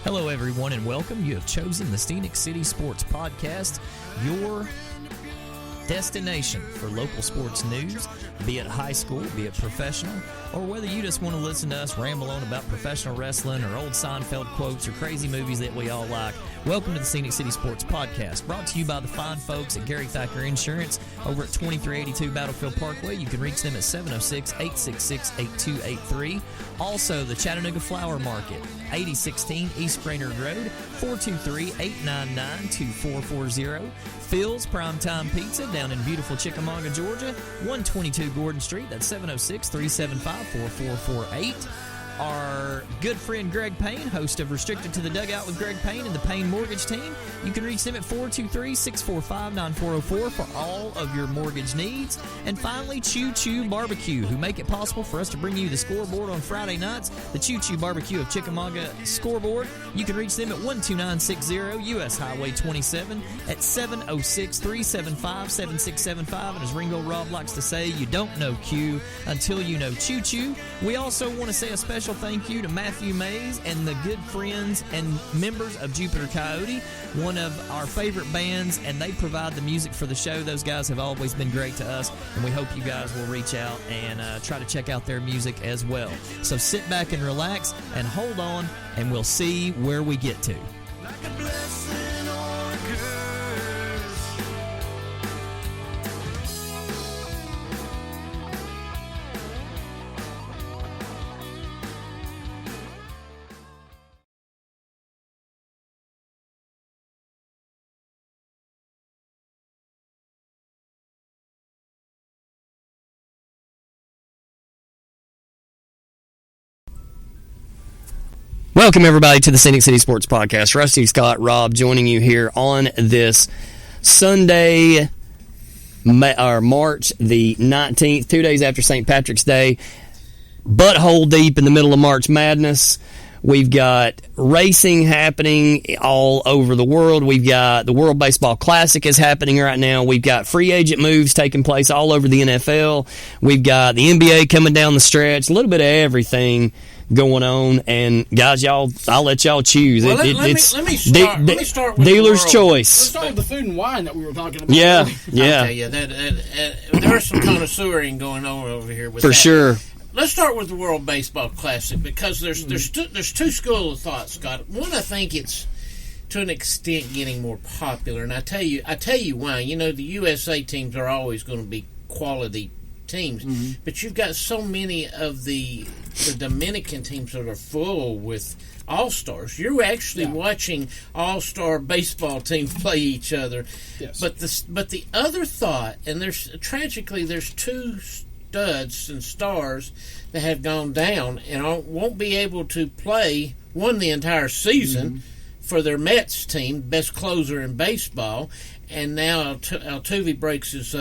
Hello, everyone, and welcome. You have chosen the SCS City Sports Podcast, your destination for local sports news, be it high school, be it professional, or whether you just want to listen to us ramble on about professional wrestling or old Seinfeld quotes or crazy movies that we all like. Welcome to the SCS City Sports Podcast, brought to you by the fine folks at Gary Thacker Insurance over at 2382 Battlefield Parkway. You can reach them at 706-866-8283. Also, the Chattanooga Flower Market, 8016 East Brainerd Road, 423-899-2440. Phil's Primetime Pizza down in beautiful Chickamauga, Georgia, 122 Gordon Street. That's 706-375-4448. Our good friend Greg Payne, host of Restricted to the Dugout with Greg Payne and the Payne Mortgage Team. You can reach them at 423-645-9404 for all of your mortgage needs. And finally, Choo Choo Barbecue, who make it possible for us to bring you the scoreboard on Friday nights. The Choo Choo Barbecue of Chickamauga scoreboard. You can reach them at 12960 U.S. Highway 27 at 706-375-7675. And as Ringo Rob likes to say, you don't know Q until you know Choo Choo. We also want to say a special thank you to Matthew Mays and the good friends and members of Jupiter Coyote, one of our favorite bands, and they provide the music for the show. Those guys have always been great to us, and we hope you guys will reach out and try to check out their music as well. So sit back and relax and hold on, and we'll see where we get to. Like a blessing or a curse. Welcome, everybody, to the SCS City Sports Podcast. Rusty, Scott, Rob joining you here on this Sunday, March the 19th, 2 days after St. Patrick's Day. Butthole deep in the middle of March Madness. We've got racing happening all over the world. We've got the World Baseball Classic is happening right now. We've got free agent moves taking place all over the NFL. We've got the NBA coming down the stretch. A little bit of everything going on, and guys, I'll let y'all choose. Well, let me start with dealer's choice. Let's start with the food and wine that we were talking about. Yeah. I'll tell you, there's some connoisseuring going on over here with for that. Sure. Let's start with the World Baseball Classic because there's two schools of thought, Scott. One, I think it's to an extent getting more popular, and I tell you why. You know, the USA teams are always going to be quality teams, but you've got so many of the Dominican teams that are full with all-stars. You're actually watching all-star baseball teams play each other. Yes. But the other thought, and there's two studs and stars that have gone down and won't be able to play the entire season for their Mets team, best closer in baseball, and now Altuve breaks his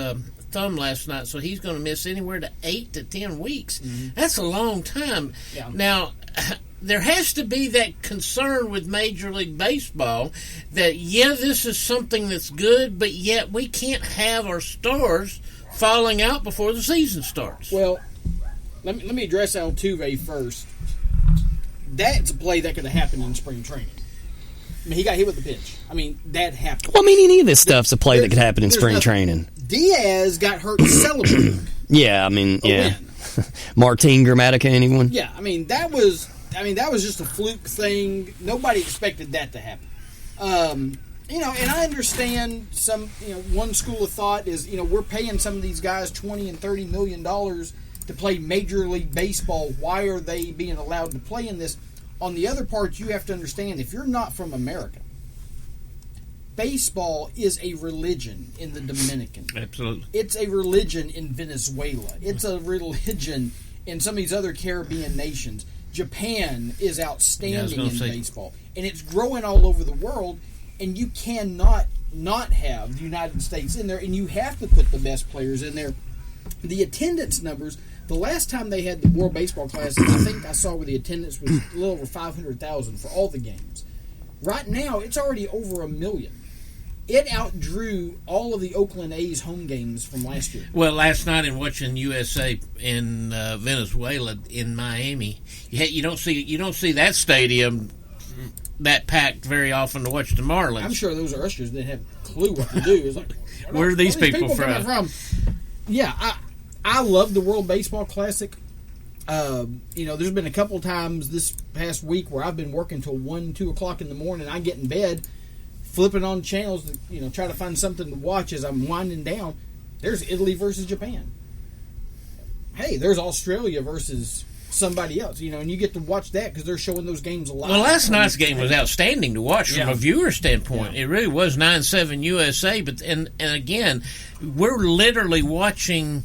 thumb last night, so he's going to miss anywhere to 8 to 10 weeks. That's a long time. Yeah. Now, there has to be that concern with Major League Baseball that, this is something that's good, but yet we can't have our stars falling out before the season starts. Well, let me address Altuve first. That's a play that could have happened in spring training. I mean, he got hit with the pitch. I mean, that happened. Well, I mean, any of this stuff's a play that could happen in spring training. Diaz got hurt celebrating. Yeah, I mean, Martin Gramatica, anyone? Yeah, I mean that was just a fluke thing. Nobody expected that to happen. And I understand one school of thought is, we're paying some of these guys $20 and $30 million to play Major League Baseball. Why are they being allowed to play in this? On the other part, you have to understand, if you're not from America, baseball is a religion in the Dominican. Absolutely. It's a religion in Venezuela. It's a religion in some of these other Caribbean nations. Japan is outstanding in baseball. And it's growing all over the world, and you cannot not have the United States in there, and you have to put the best players in there. The attendance numbers, the last time they had the World Baseball Classic, I think I saw where the attendance was a little over 500,000 for all the games. Right now, it's already over 1 million. It outdrew all of the Oakland A's home games from last year. Well, last night in watching USA in Venezuela in Miami, you don't see that stadium that packed very often to watch the Marlins. I'm sure those ushers didn't have a clue what to do. It's like, where are these people from? Yeah, I love the World Baseball Classic. There's been a couple times this past week where I've been working till 1, 2 o'clock in the morning. I get in bed, flipping on channels to try to find something to watch as I'm winding down. There's Italy versus Japan. Hey, there's Australia versus somebody else, and you get to watch that because they're showing those games live. Well, last night's game was outstanding to watch from a viewer standpoint. It really was 9-7 USA, but and again, we're literally watching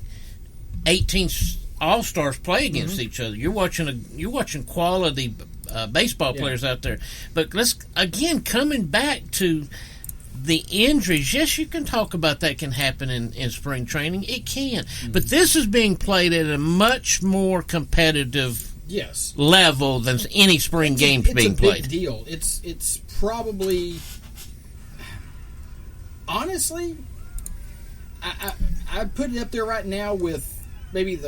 18 all-stars play against each other. You're watching quality baseball players out there. But coming back to the injuries, yes, you can talk about that can happen in spring training. It can. But this is being played at a much more competitive level than any spring games being played. It's a big deal. It's probably, honestly, I put it up there right now with maybe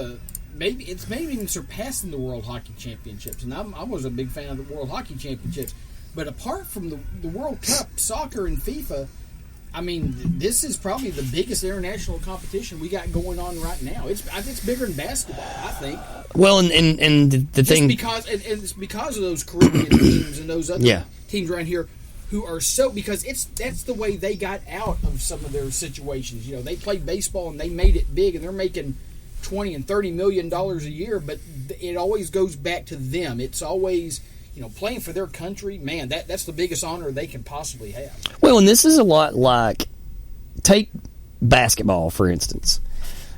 even surpassing the World Hockey Championships. And I was a big fan of the World Hockey Championships. But apart from the World Cup, soccer, and FIFA, I mean, this is probably the biggest international competition we got going on right now. I think it's bigger than basketball, I think. Well, and the thing... It's because of those Caribbean teams and those other teams around here who are because that's the way they got out of some of their situations. They played baseball and they made it big, and they're making $20 and $30 million a year, but it always goes back to them. It's always... playing for their country, man, that's the biggest honor they can possibly have. Well, and this is a lot like, take basketball, for instance.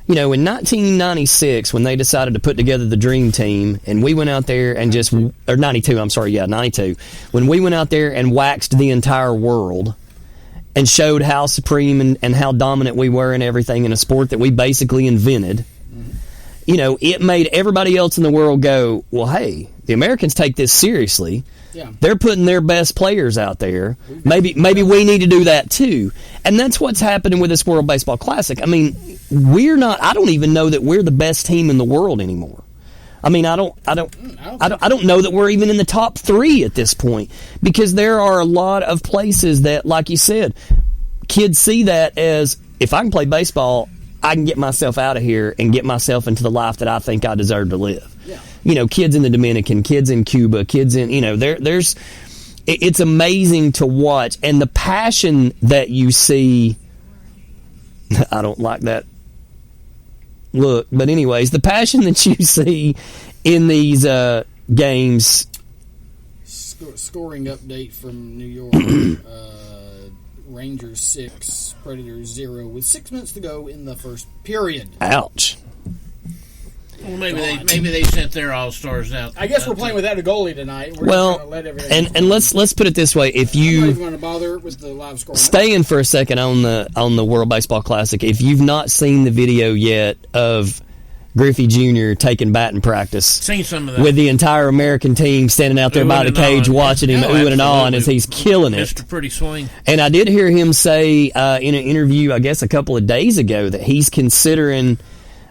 In 1996, when they decided to put together the Dream Team, and we went out there and 92, when we went out there and waxed the entire world and showed how supreme and how dominant we were in everything in a sport that we basically invented, it made everybody else in the world go, well, hey, the Americans take this seriously. Yeah. They're putting their best players out there. Maybe we need to do that too. And that's what's happening with this World Baseball Classic. I mean, I don't even know that we're the best team in the world anymore. I mean, I don't know that we're even in the top 3 at this point, because there are a lot of places that, like you said, kids see that as, if I can play baseball, I can get myself out of here and get myself into the life that I think I deserve to live. Yeah. Kids in the Dominican, kids in Cuba, kids in, it's amazing to watch. And the passion that you see, I don't like that look, but anyways, the passion that you see in these games. Scoring update from New York. Rangers 6, Predators 0, with 6 minutes to go in the first period. Ouch. Well, maybe they sent their all-stars out. I guess we're playing without a goalie tonight. We're just gonna let everything and let's put it this way: if you I'm not even going to bother with the live score, staying for a second on the World Baseball Classic, if you've not seen the video yet of Griffey Jr. taking batting practice, seen some of that, with the entire American team standing out there by the cage watching him oohing and ahhing as he's killing it. Mr. Pretty Swing. And I did hear him say in an interview, I guess a couple of days ago, that he's considering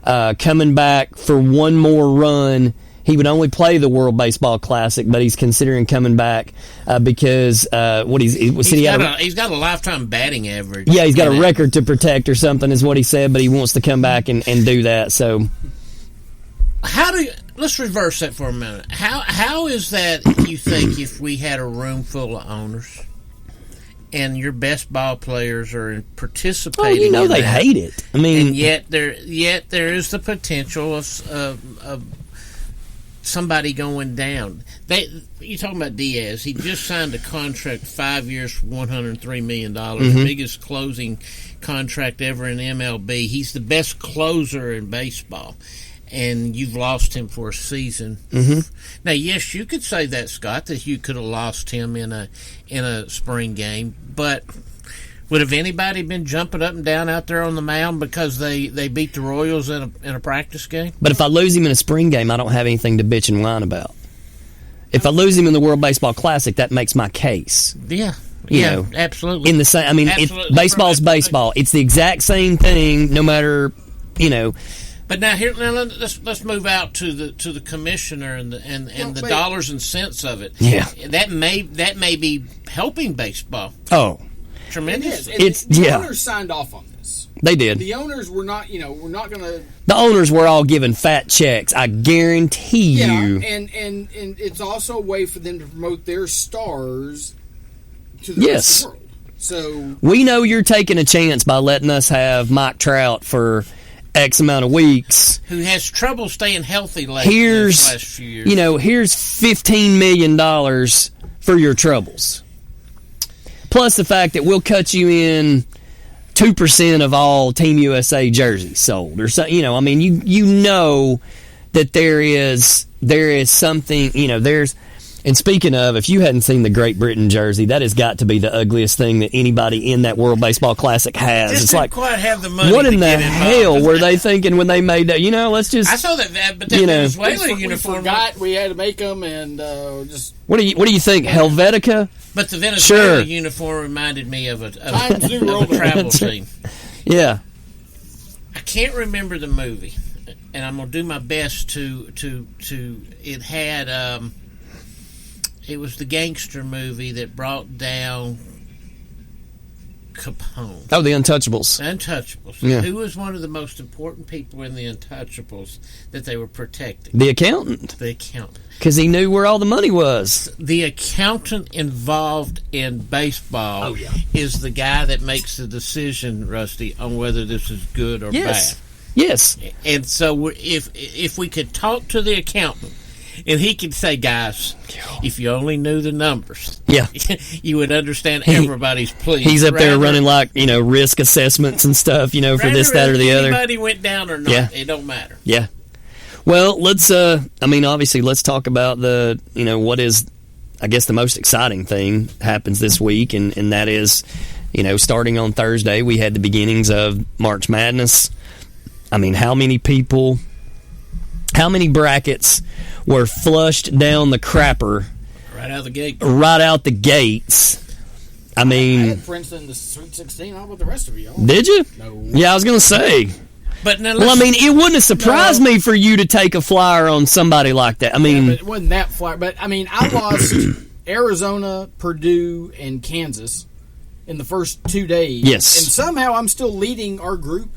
coming back for one more run. He would only play the World Baseball Classic, but he's considering coming back because he's got a lifetime batting average. Yeah, he's got a record to protect or something, is what he said. But he wants to come back and do that. So, let's reverse that for a minute. How is that? You think if we had a room full of owners and your best ball players are participating, they hate it. I mean, and yet there is the potential of somebody going down. You're talking about Diaz. He just signed a contract, 5 years for $103 million, biggest closing contract ever in MLB. He's the best closer in baseball, and you've lost him for a season. Now, yes, you could say that, Scott, that you could have lost him in a spring game, but would have anybody been jumping up and down out there on the mound because they beat the Royals in a practice game? But if I lose him in a spring game, I don't have anything to bitch and whine about. If I lose him in the World Baseball Classic, that makes my case. Yeah. Absolutely. In the same, baseball's baseball. It's the exact same thing, no matter, But now let's move out to the commissioner and the dollars and cents of it. Yeah, that may be helping baseball. Oh, tremendous! The owners signed off on this. They did. The owners were not. We're not going to. The owners were all given fat checks. I guarantee you. And it's also a way for them to promote their stars to the rest of the world. So we know you're taking a chance by letting us have Mike Trout for X amount of weeks. Who has trouble staying healthy lately in the last few years. Here's $15 million for your troubles. Plus the fact that we'll cut you in 2% of all Team USA jerseys sold. Or so, you know that there is something, there's. And speaking of, if you hadn't seen the Great Britain jersey, that has got to be the ugliest thing that anybody in that World Baseball Classic has. Just it's like, quite have the money. What in the hell were they thinking when they made that? Let's just. I saw that, but that Venezuela uniform. We forgot we had to make them, and just. What do you think, Helvetica? But the Venezuela uniform reminded me of a travel team. Yeah. I can't remember the movie, and I'm gonna do my best to. It had. It was the gangster movie that brought down Capone. Oh, the Untouchables. Untouchables. Yeah. Who was one of the most important people in the Untouchables that they were protecting? The accountant. The accountant. Because he knew where all the money was. The accountant involved in baseball is the guy that makes the decision, Rusty, on whether this is good or bad. Yes. And so if we could talk to the accountant, and he could say, guys, if you only knew the numbers, you would understand everybody's plea. He's up there running risk assessments and stuff, for this, that, or the other. Anybody went down or not, it don't matter. Yeah. Well, let's, obviously, let's talk about what is, I guess, the most exciting thing happens this week, and that is, starting on Thursday, we had the beginnings of March Madness. I mean, how many brackets were flushed down the crapper right out the gate? Right out the gates. I had Princeton in the Sweet 16. How about the rest of you? Did you? No. Yeah, I was going to say. But now it wouldn't have surprised me for you to take a flyer on somebody like that. But it wasn't that flyer. But, I lost Arizona, Purdue, and Kansas in the first 2 days. Yes. And somehow I'm still leading our group.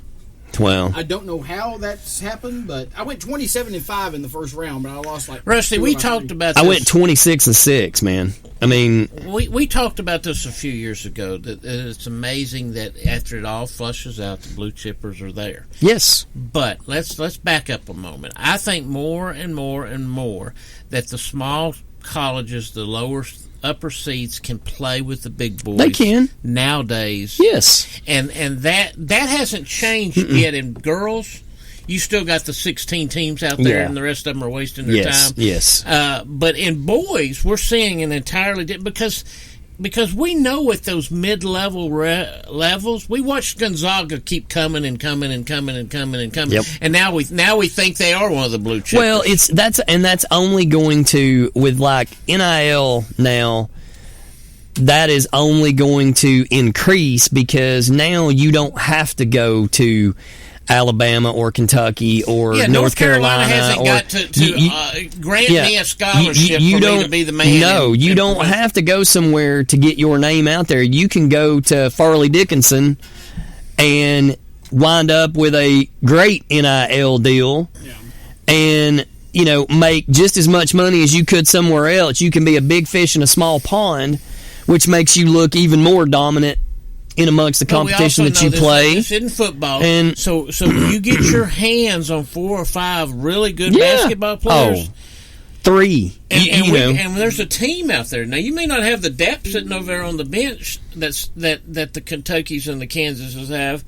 Well, I don't know how that's happened, but I went 27-5 in the first round, but I lost Rusty, we talked about this. I went 26-6, man. We talked about this a few years ago, that it's amazing that after it all flushes out, the blue chippers are there. Yes. But let's back up a moment. I think more and more and more that the small colleges, the upper seeds can play with the big boys. They can nowadays. Yes, and that hasn't changed yet. In girls, you still got the 16 teams out there, and the rest of them are wasting their time. Yes. But in boys, we're seeing an entirely different because we know at those mid-level levels, we watched Gonzaga keep coming and coming and coming and coming and coming, and now we think they are one of the blue chips. Well, that's only going to, with NIL now, that is only going to increase because now you don't have to go to Alabama or Kentucky or North Carolina hasn't got to grant me a scholarship for me to be the man. No, you don't have to go somewhere to get your name out there. You can go to Farley Dickinson and wind up with a great NIL deal and make just as much money as you could somewhere else. You can be a big fish in a small pond, which makes you look even more dominant in amongst the competition that you play. This isn't football. And so you get your hands on 4 or 5 really good basketball players. 3. And there's a team out there. Now, you may not have the depth sitting over there on the bench that the Kentuckys and the Kansases have,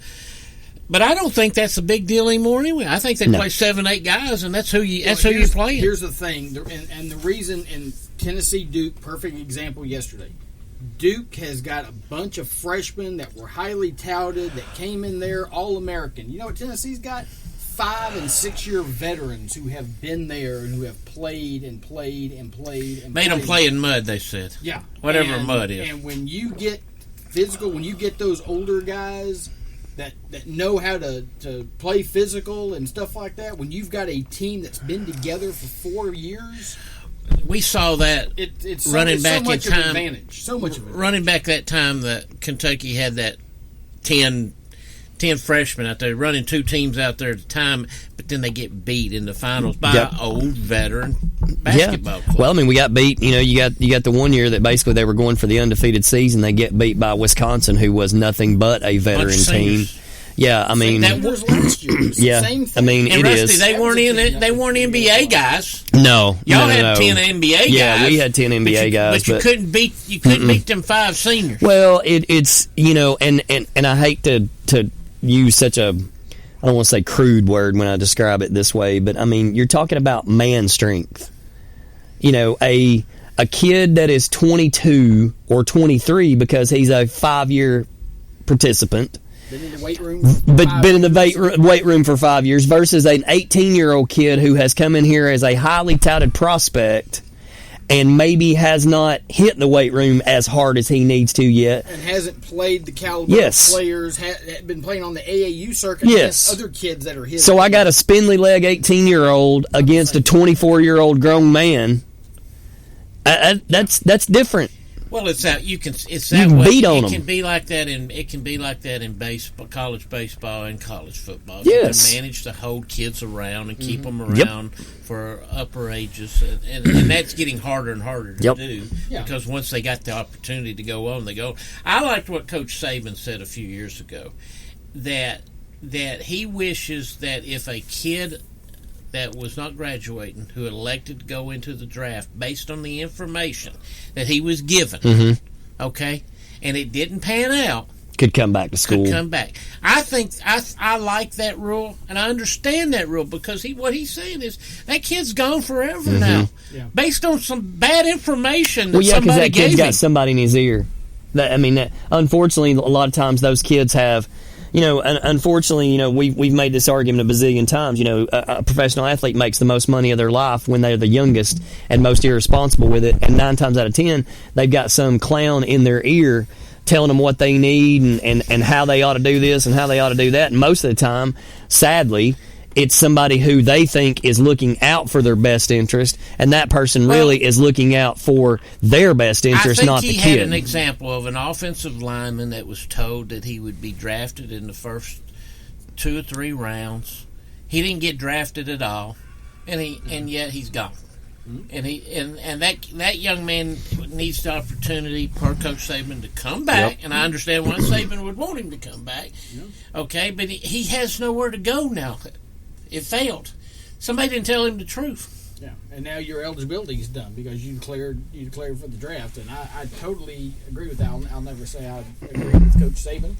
but I don't think that's a big deal anymore anyway. I think they play 7, 8 guys, and that's who you're playing. Here's the thing, and the reason in Tennessee Duke, perfect example yesterday. Duke has got a bunch of freshmen that were highly touted that came in there All-American. You know what Tennessee's got? 5 and 6 year veterans who have been there and who have played and played and played and made them play in mud, they said. Yeah. Whatever mud is. And when you get physical, when you get those older guys that know how to play physical and stuff like that, when you've got a team that's been together for 4 years. We saw that it's running back so much in time. Of advantage. So much of it. Running back that time that Kentucky had that 10 freshmen out there running 2 teams out there at a time, but then they get beat in the finals by an old veteran basketball club. Well, I mean, we got beat. You got the one year that basically they were going for the undefeated season. They get beat by Wisconsin, who was nothing but a veteran team. Yeah, I mean, that was last year. Yeah, same thing. I mean, and it Rusty, is. They weren't NBA guys. No, y'all no, had no. 10 NBA guys. Yeah, we had 10 NBA guys, but you couldn't beat them 5 seniors. Well, it's and I hate to use such a, I don't want to say crude word when I describe it this way, but I mean, you're talking about man strength. A kid that is 22 or 23 because he's a 5-year participant. Been in the weight room. Been in the weight room for 5 years versus an 18-year-old kid who has come in here as a highly touted prospect and maybe has not hit the weight room as hard as he needs to yet. And hasn't played the caliber of players, been playing on the AAU circuit against other kids that are his. So I got a spindly leg 18-year-old against a 24-year-old grown man. That's different. Well, it's that you can. It's you that can way. beat on it them. can be like that in baseball, college baseball, and college football. Yes. You can manage to hold kids around and keep them around for upper ages, and that's getting harder and harder to do because once they got the opportunity to go on, they go. I liked what Coach Saban said a few years ago that he wishes that if a kid that was not graduating who elected to go into the draft based on the information that he was given, okay, and it didn't pan out, could come back to school. Could come back. I think I like that rule, and I understand that rule because what he's saying is that kid's gone forever now, based on some bad information that because somebody that kid's gave got him. somebody in his ear. Unfortunately, a lot of times those kids have. Unfortunately, we've made this argument a bazillion times. A professional athlete makes the most money of their life when they're the youngest and most irresponsible with it. And 9 times out of 10, they've got some clown in their ear telling them what they need and how they ought to do this and how they ought to do that. And most of the time, sadly, it's somebody who they think is looking out for their best interest, and that person really is looking out for their best interest, not the kid. I think he had an example of an offensive lineman that was told that he would be drafted in the first 2 or 3 rounds. He didn't get drafted at all, and yet he's gone. And that young man needs the opportunity per Coach Saban to come back, and I understand why Saban would want him to come back. Okay, but he has nowhere to go now. It failed. Somebody didn't tell him the truth. Yeah, and now your eligibility is done because you declared for the draft, and I totally agree with that. I'll never say I agree with Coach Saban.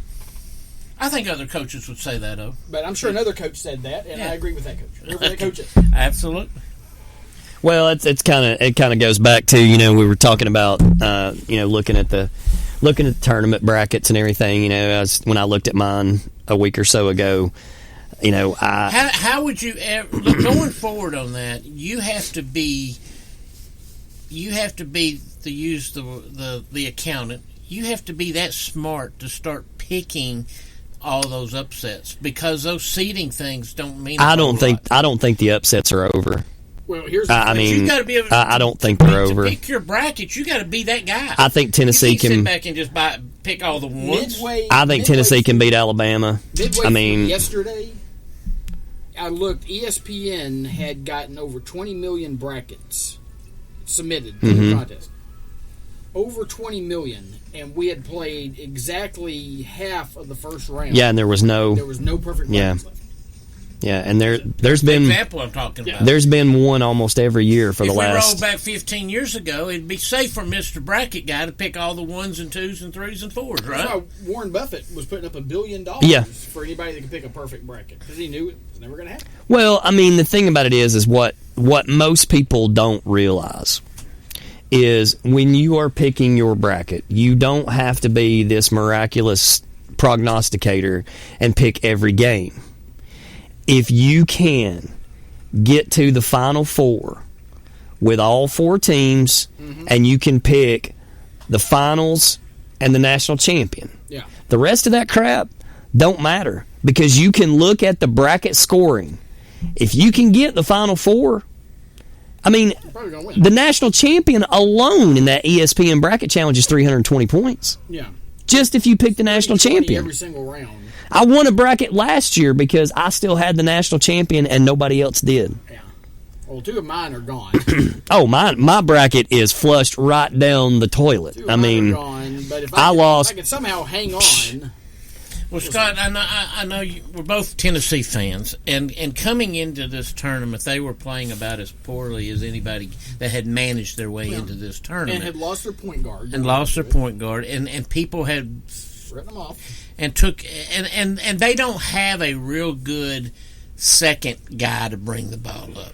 I think other coaches would say that, though. But I'm sure another coach said that, and I agree with that coach. Whoever that coach is. Absolutely. Well, it kind of goes back to we were talking about looking at the tournament brackets and everything. When I looked at mine a week or so ago. How would you look going forward on that? You have to be to use the accountant. You have to be that smart to start picking all those upsets because those seeding things don't mean. I don't think the upsets are over. Well, here's the thing. You got to be able. I don't think they're over. To pick your bracket, you got to be that guy. I think Tennessee you can't sit back and just pick all the ones. I think Tennessee can beat Alabama. Yesterday. I looked. ESPN had gotten over 20 million brackets submitted to the contest. Over 20 million, and we had played exactly half of the first round. Yeah, and there was no perfect brackets left. Yeah, and there's been the example I'm talking about. There's been one almost every year for the last. If we rolled back 15 years ago, it'd be safe for Mr. Bracket guy to pick all the 1s and 2s and 3s and 4s, right? That's why Warren Buffett was putting up $1 billion for anybody that could pick a perfect bracket because he knew it was never going to happen. Well, I mean, the thing about it is what most people don't realize is when you are picking your bracket, you don't have to be this miraculous prognosticator and pick every game. If you can get to the Final Four with all 4 teams and you can pick the finals and the national champion, the rest of that crap don't matter because you can look at the bracket scoring. If you can get the Final Four, I mean, the national champion alone in that ESPN bracket challenge is 320 points. Yeah. Just if you pick the national champion. Every single round. I won a bracket last year because I still had the national champion and nobody else did. Yeah. Well, 2 of mine are gone. Oh, my bracket is flushed right down the toilet. 2 of mine are gone, but if I lost. If I could somehow hang on. Well, Scott, I know we're both Tennessee fans, and coming into this tournament, they were playing about as poorly as anybody that had managed their way into this tournament. And had lost their point guard. And people had written them off. And and they don't have a real good second guy to bring the ball up.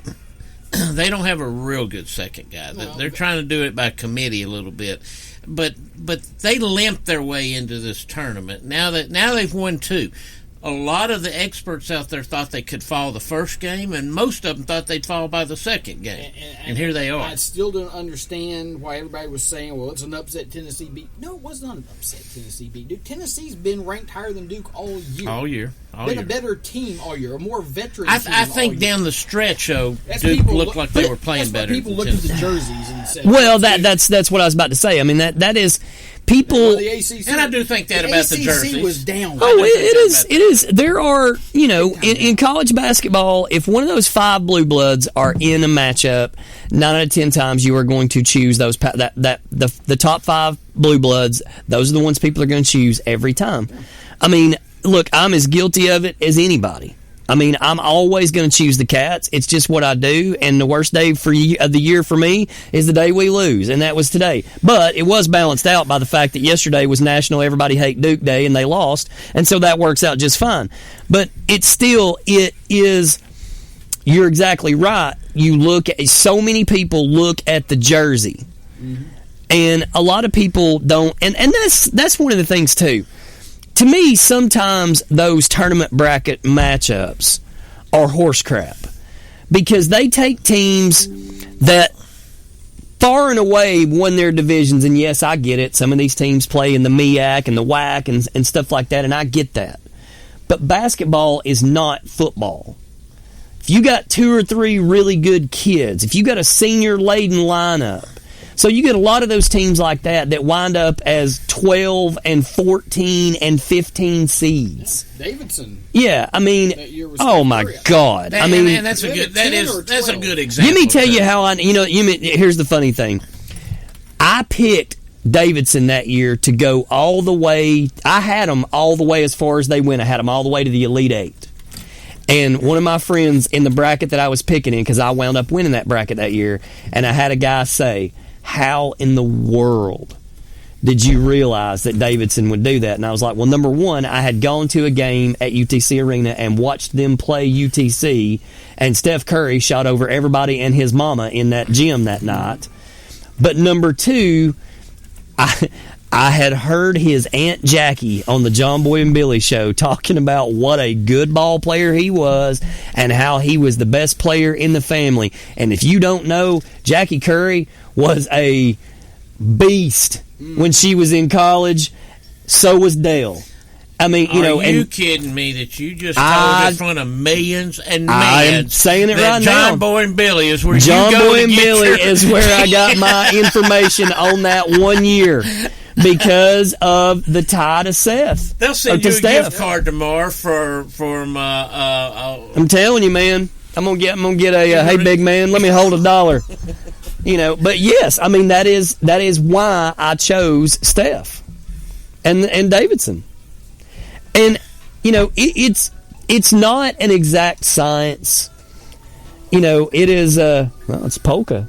They don't have a real good second guy. Well, they're trying to do it by committee a little bit. But they limped their way into this tournament. Now they've won 2. A lot of the experts out there thought they could fall the first game, and most of them thought they'd fall by the second game. And here they are. I still don't understand why everybody was saying, well, it's an upset Tennessee beat. No, it was not an upset Tennessee beat. Dude, Tennessee's been ranked higher than Duke all year. Been a better team all year, a more veteran team I think down the stretch, Duke looked like they were playing better. People looked at the jerseys and said, well, that's what I was about to say. I mean, that is... People, the ACC, and I do think that about the jerseys. Was down. Oh, it is. There are, in college basketball, if one of those 5 blue bloods are in a matchup, 9 out of 10 times you are going to choose those the top 5 blue bloods. Those are the ones people are going to choose every time. I mean, look, I'm as guilty of it as anybody. I mean, I'm always going to choose the Cats. It's just what I do, and the worst day of the year for me is the day we lose, and that was today. But it was balanced out by the fact that yesterday was National Everybody Hate Duke Day, and they lost, and so that works out just fine. But it is, you're exactly right. You look at, so many people look at the jersey, and a lot of people don't, and that's one of the things, too. To me, sometimes those tournament bracket matchups are horse crap because they take teams that far and away won their divisions. And yes, I get it. Some of these teams play in the MEAC and the WAC and stuff like that, and I get that. But basketball is not football. If you got 2 or 3 really good kids, if you got a senior-laden lineup, so you get a lot of those teams like that wind up as 12 and 14 and 15 seeds. Davidson. Yeah, I mean, oh my God! I mean, and that's a good example. Let me tell you how here's the funny thing. I picked Davidson that year to go all the way. I had them all the way as far as they went. I had them all the way to the Elite Eight. And one of my friends in the bracket that I was picking in, because I wound up winning that bracket that year, and I had a guy say, how in the world did you realize that Davidson would do that? And I was like, well, number one, I had gone to a game at UTC Arena and watched them play UTC, and Steph Curry shot over everybody and his mama in that gym that night. But number two, I had heard his Aunt Jackie on the John Boy and Billy show talking about what a good ball player he was and how he was the best player in the family. And if you don't know, Jackie Curry was a beast when she was in college. So was Dale. I mean, Are you kidding me that you just told in front of millions and millions? I'm saying it right now. John Boy and Billy is where John you go Boy to and get Billy your... is where I got my information on that 1 year. Because of the tie to Seth. They'll send you a gift card tomorrow from. I'm telling you, man. I'm gonna get a hey, big man, let me hold $1. But yes, I mean that is why I chose Steph and Davidson. And it's not an exact science. It is it's polka.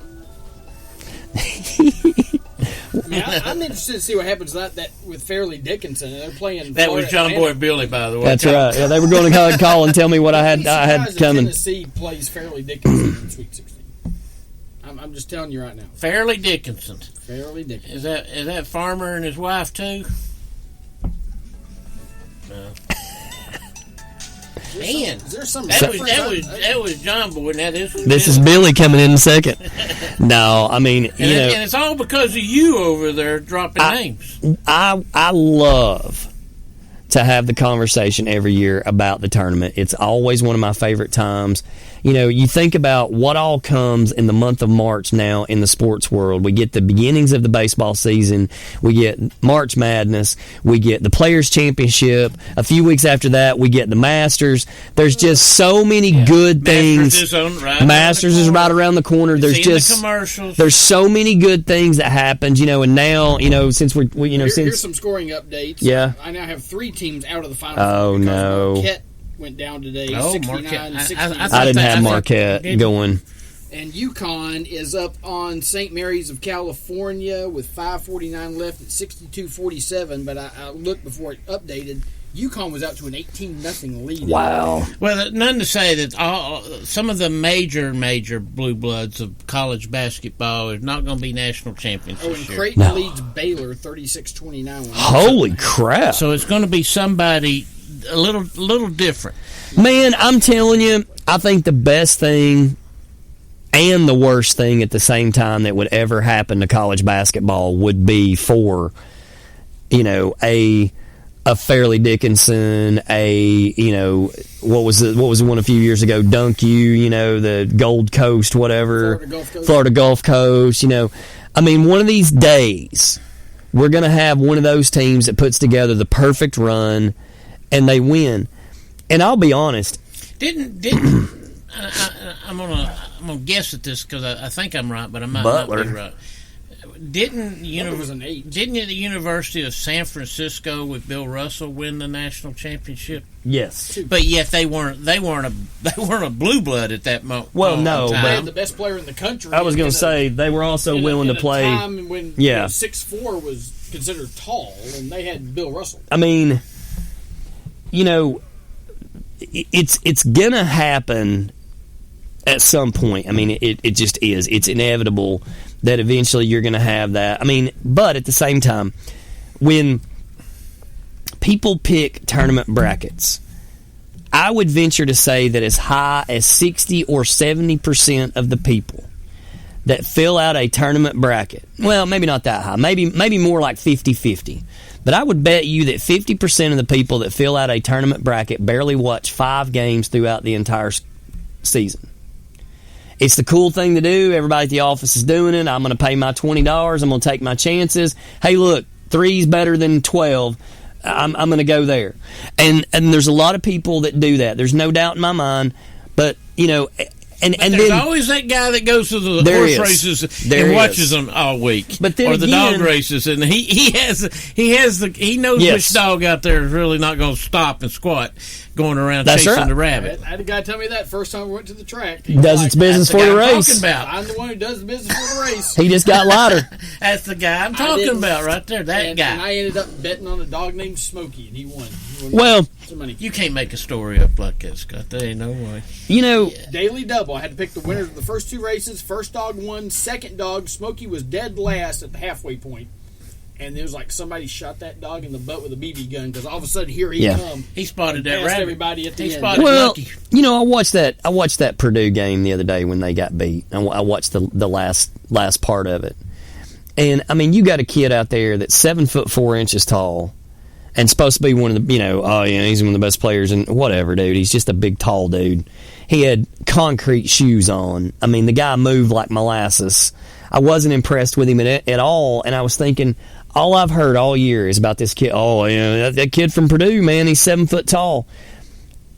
Yeah, I'm interested to see what happens that with Fairleigh Dickinson. They're playing. That was John Boy and Billy, by the way. That's right. Yeah, they were going to call and tell me what I had coming. Tennessee plays Fairleigh Dickinson in Sweet 16. I'm just telling you right now. Fairleigh Dickinson. Fairleigh Dickinson. Is that Farmer and his wife too? No. Man, that was John Boy. Now this is Billy coming in second. No, I mean, and it's all because of you over there dropping names. I love to have the conversation every year about the tournament. It's always one of my favorite times. You know, you think about what all comes in the month of March now in the sports world. We get the beginnings of the baseball season. We get March Madness. We get the Players' Championship. A few weeks after that, we get the Masters. There's just so many good things. Masters is right around the corner. There's so many good things that happens, you know, and now, you know, since here's some scoring updates. Yeah. I now have 3 teams out of the final. Oh, no. Marquette went down today. 69, 69. I didn't have Marquette going. And UConn is up on St. Mary's of California with 5:49 left at 62-47. But I looked before it updated. UConn was out to an 18-0 lead. Wow. Well, none to say that some of the major blue bloods of college basketball are not going to be national champions this and year. Creighton leads Baylor 36-29. Holy crap. So it's going to be somebody a little different. Man, I'm telling you, I think the best thing and the worst thing at the same time that would ever happen to college basketball would be for, you know, a Fairleigh Dickinson, what was the one a few years ago, Dunk U, you know, the Gold Coast, whatever, Florida Gulf Coast, you know. I mean, one of these days, we're going to have one of those teams that puts together the perfect run, and they win. And I'll be honest. I'm gonna guess at this because I think I'm right, but I might Butler. not be right. Didn't the University of San Francisco with Bill Russell win the national championship? Yes, but yet they weren't a blue blood at that moment. Well, no, they but had the best player in the country. I was going to say they were also willing to play. Time when 6'4" was considered tall, and they had Bill Russell. I mean, you know, it's gonna happen at some point. I mean, it just is. It's inevitable that eventually you're going to have that. I mean, but at the same time, when people pick tournament brackets, I would venture to say that as high as 60 or 70% of the people that fill out a tournament bracket, well, maybe not that high, maybe more like 50-50, but I would bet you that 50% of the people that fill out a tournament bracket barely watch 5 games throughout the entire season. It's the cool thing to do. Everybody at the office is doing it. I'm going to pay my $20. I'm going to take my chances. Hey, look, 3's better than 12. I'm going to go there. And there's a lot of people that do that. There's no doubt in my mind. But, you know, and there's then always that guy that goes to the horse races and watches them all week. But then or the dog races, and he knows which dog out there is really not going to stop and squat going around chasing the rabbit. I had a guy tell me that first time we went to the track. Does its business for the race. I'm the one who does the business for the race. He just got lighter. That's the guy I'm talking about right there. That guy. And I ended up betting on a dog named Smokey, and he won. Well, you can't make a story up like that, Scott. There ain't no way. You know, daily double. I had to pick the winners of the first 2 races. First dog won. Second dog, Smokey was dead last at the halfway point. And there was like somebody shot that dog in the butt with a BB gun because all of a sudden here he come. He spotted that rabbit. Everybody at the end. Well, Lucky. You know, I watched that Purdue game the other day when they got beat. I watched the last part of it, and I mean, you got a kid out there that's 7'4" tall, and supposed to be one of the, you know, he's one of the best players and whatever, dude. He's just a big, tall dude. He had concrete shoes on. I mean, the guy moved like molasses. I wasn't impressed with him at all, and I was thinking, all I've heard all year is about this kid. Oh, yeah, that kid from Purdue, man, he's 7 foot tall.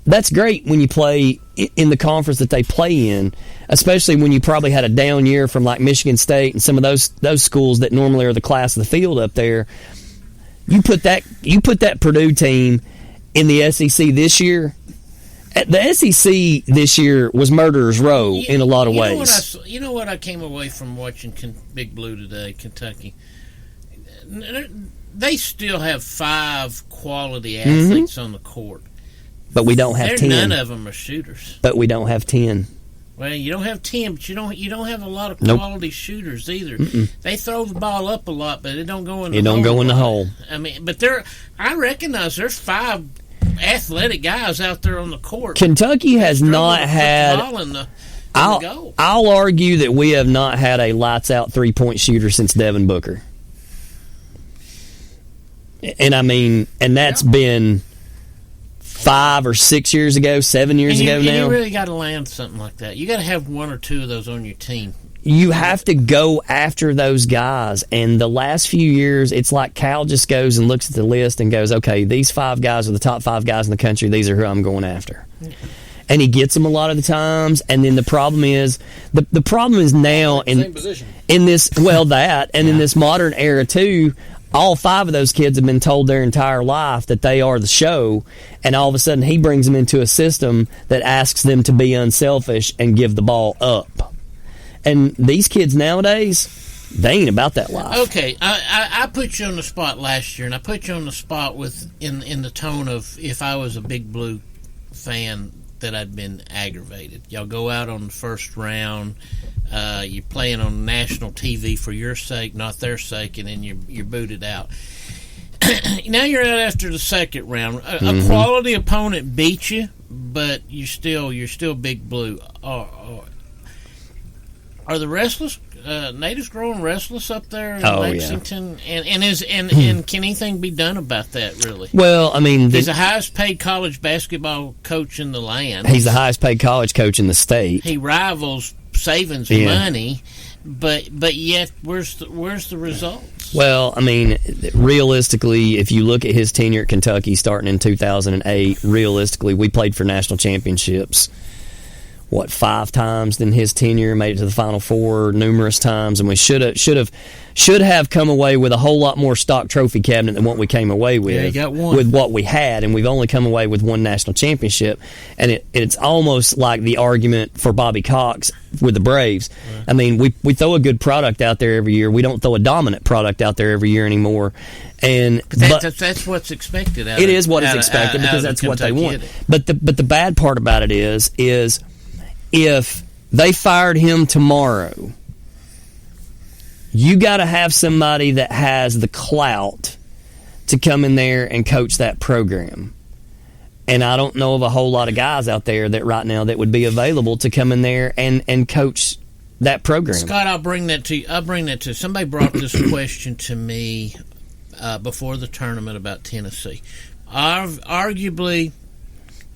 That's great when you play in the conference that they play in, especially when you probably had a down year from like Michigan State and some of those schools that normally are the class of the field up there. You put that Purdue team in the SEC this year. The SEC this year was murderer's row in a lot of ways. You know what I came away from watching Big Blue today, Kentucky? They still have 5 quality athletes on the court. But we don't have 10. None of them are shooters. But we don't have 10. Well, you don't have 10, but you don't have a lot of quality shooters either. They throw the ball up a lot, but it don't go in the hole. It don't go in the hole. I mean, but I recognize there's 5 athletic guys out there on the court. Kentucky has not had. I'll argue that we have not had a lights out 3-point shooter since Devin Booker. And I mean, and that's been 5 or 6 years ago, 7 years ago now. You really got to land something like that. You got to have 1 or 2 of those on your team. You have to go after those guys. And the last few years, it's like Cal just goes and looks at the list and goes, okay, these 5 guys are the top 5 guys in the country. These are who I'm going after. Yeah. And he gets them a lot of the times. And then the problem is, the problem is now in this, in this modern era too, all 5 of those kids have been told their entire life that they are the show, and all of a sudden he brings them into a system that asks them to be unselfish and give the ball up. And these kids nowadays, they ain't about that life. Okay, I put you on the spot last year, and I put you on the spot in the tone of if I was a Big Blue fan that I'd been aggravated. Y'all go out on the first round. You're playing on national TV for your sake, not their sake, and then you're booted out. Now you're out after the second round. A quality opponent beat you, but you're still Big Blue. Are the restless natives growing restless up there in Lexington? Yeah. And can anything be done about that? Really? Well, I mean, he's the highest paid college basketball coach in the land. He's the highest paid college coach in the state. He rivals Saban's money, but yet where's the results? Well, I mean, realistically, if you look at his tenure at Kentucky starting in 2008, realistically, we played for national championships. 5 times in his tenure, made it to the Final Four numerous times, and we should have come away with a whole lot more stock trophy cabinet than what we came away with. Yeah, you got one. With what we had, and we've only come away with 1 national championship, and it's almost like the argument for Bobby Cox with the Braves. Right. I mean, we throw a good product out there every year. We don't throw a dominant product out there every year anymore. And that's what's expected. It is what is expected because that's what they want. But the bad part about it is if they fired him tomorrow, you got to have somebody that has the clout to come in there and coach that program. And I don't know of a whole lot of guys out there that right now that would be available to come in there and coach that program. Scott, I'll bring that to you. Somebody brought this question to me before the tournament about Tennessee. Arguably,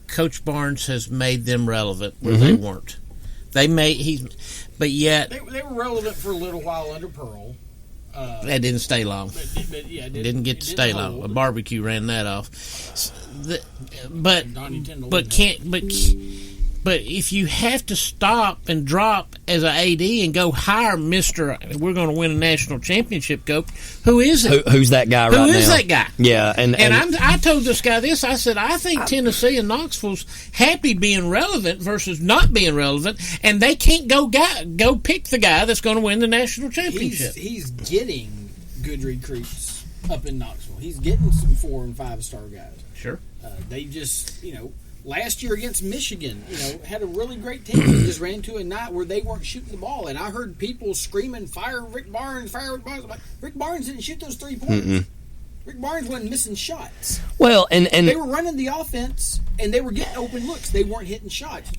Coach Barnes has made them relevant where they weren't. But yet they were relevant for a little while under Pearl. That didn't stay long. Didn't get to stay long. A barbecue ran that off. But if you have to stop and drop as an AD and go hire Mr. We're going to win a national championship coach, who is it? Who's that guy right now? Who is that guy? Yeah, and I told this guy this. I said, I think Tennessee and Knoxville's happy being relevant versus not being relevant, and they can't go pick the guy that's going to win the national championship. He's getting good recruits up in Knoxville. He's getting some 4- and 5-star guys. Sure. They just, last year against Michigan, had a really great team. They just ran into a night where they weren't shooting the ball, and I heard people screaming, "Fire Rick Barnes! Fire Rick Barnes!" I'm like, Rick Barnes didn't shoot those 3 points. Rick Barnes wasn't missing shots. Well, and they were running the offense, and they were getting open looks. They weren't hitting shots.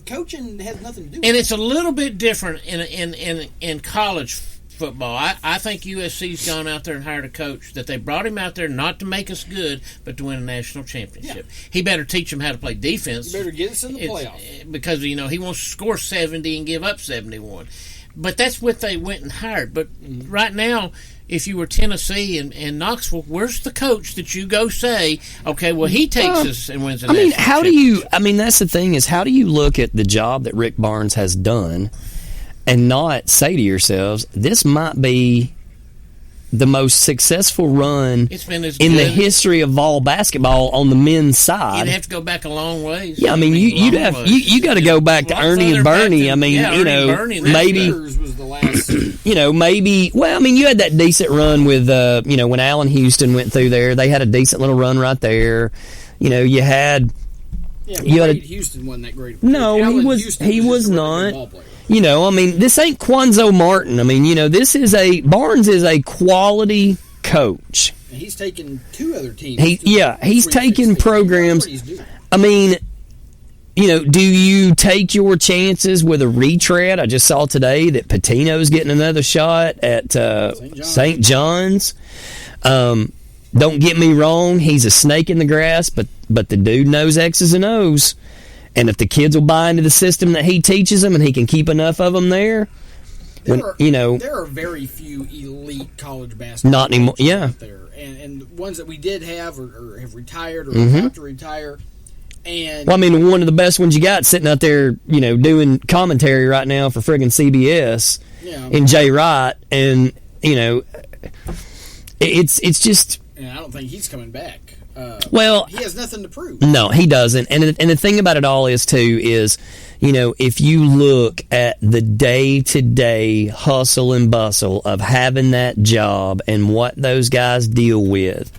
Coaching has nothing to do with it. And it's a little bit different in college football. I think USC's gone out there and hired a coach that they brought him out there not to make us good, but to win a national championship. Yeah. He better teach them how to play defense. He better get us in the playoffs. Because, he wants to score 70 and give up 71. But that's what they went and hired. But right now, if you were Tennessee and Knoxville, where's the coach that you go say, okay, well, he takes us and wins a national championship? That's the thing is, how do you look at the job that Rick Barnes has done and not say to yourselves, this might be the most successful run in the history of all basketball on the men's side? You'd have to go back a long ways. Yeah, you got to go back to Ernie and Bernie. Maybe was the last. Maybe. Well, you had that decent run with when Allen Houston went through there. They had a decent little run right there. You had. Yeah, Houston wasn't that great. No, he was not. This ain't Quanzo Martin. Barnes is a quality coach. And he's taken 2 other teams. He's taken programs. Do you take your chances with a retread? I just saw today that Patino's getting another shot at St. John's. don't get me wrong, he's a snake in the grass, but the dude knows X's and O's. And if the kids will buy into the system that he teaches them and he can keep enough of them there, there are very few elite college basketball not anymore. Yeah, out there, and the ones that we did have or have retired or about to retire. And well, I mean, one of the best ones you got sitting out there, doing commentary right now for friggin' CBS, in Jay Wright, and it's just. And I don't think he's coming back. Well, he has nothing to prove. No, he doesn't. And the thing about it all is if you look at the day-to-day hustle and bustle of having that job and what those guys deal with,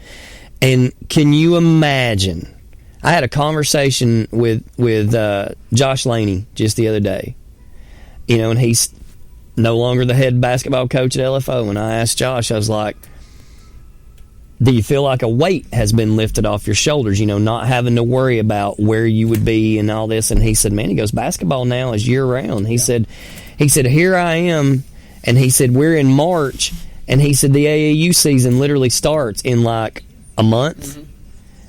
and can you imagine? I had a conversation with Josh Laney just the other day, and he's no longer the head basketball coach at LFO. And I asked Josh, I was like, do you feel like a weight has been lifted off your shoulders, not having to worry about where you would be and all this? And he said, man, basketball now is year-round. He said, here I am, and he said, we're in March, and he said, the AAU season literally starts in like a month. Mm-hmm.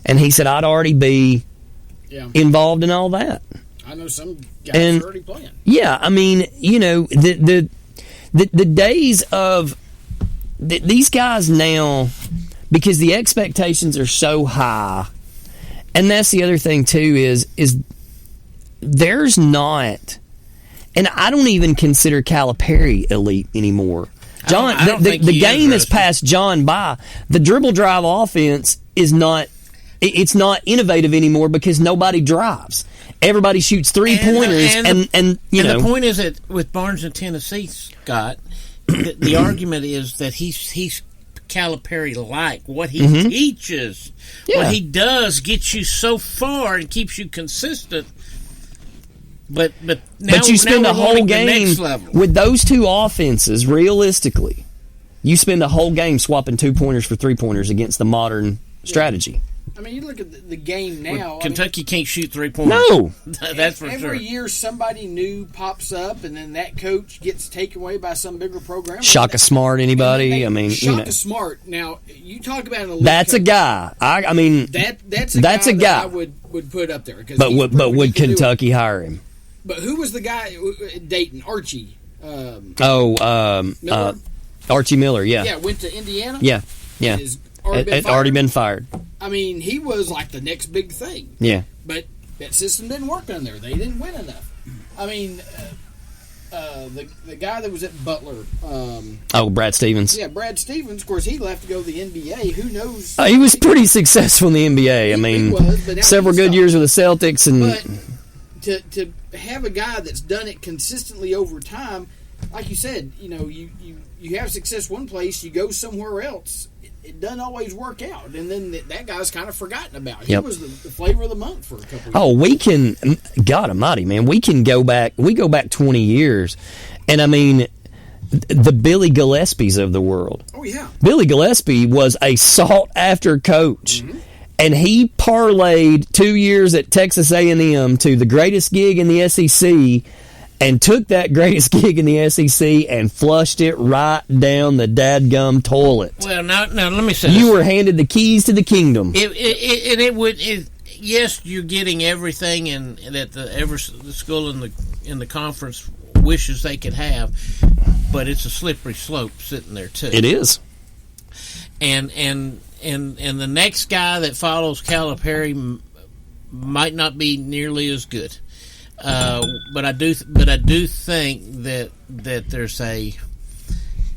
And he said, I'd already be involved in all that. I know some guys are already playing. Yeah, I mean, the days of these guys now, because the expectations are so high, and that's the other thing too is there's not, and I don't even consider Calipari elite anymore. The game has passed John by. The dribble drive offense is not. It's not innovative anymore because nobody drives. Everybody shoots 3-pointers, and the point is that with Barnes in Tennessee, Scott, the argument is that he's Calipari-like. What he teaches, what he does, gets you so far and keeps you consistent. But you spend a whole game with those two offenses. Realistically, you spend a whole game swapping 2-pointers for 3-pointers against the modern strategy. I mean, you look at the game now. Kentucky can't shoot 3-pointers. No, that's for sure. Every year, somebody new pops up, and then that coach gets taken away by some bigger program. Shaka Smart, anybody? Shaka Smart. Now, you talk about an elite that's coach. A guy. That's a guy that I would put up there. But would Kentucky hire him? But who was the guy? Dayton, Archie. Miller? Archie Miller. Yeah. Yeah, went to Indiana. Yeah. It's already been fired. I mean, he was like the next big thing. Yeah. But that system didn't work on there. They didn't win enough. I mean, the guy that was at Butler. Brad Stevens. Yeah, Brad Stevens. Of course, he left to go to the NBA. Who knows? He was pretty successful in the NBA. He was, several good years with the Celtics. But to have a guy that's done it consistently over time, like you said, you have success one place, you go somewhere else. It doesn't always work out, and then that guy's kind of forgotten about. He was the flavor of the month for a couple of years. Oh, we can, God almighty, man, we go back 20 years, and I mean, the Billy Gillespies of the world. Oh, yeah. Billy Gillespie was a sought-after coach, and he parlayed 2 years at Texas A&M to the greatest gig in the SEC, and took that greatest gig in the SEC and flushed it right down the dadgum toilet. Well, now let me say you were handed the keys to the kingdom. Yes, you're getting everything that the school in the conference wishes they could have, but it's a slippery slope sitting there too. It is. And the next guy that follows Calipari might not be nearly as good. But I do think that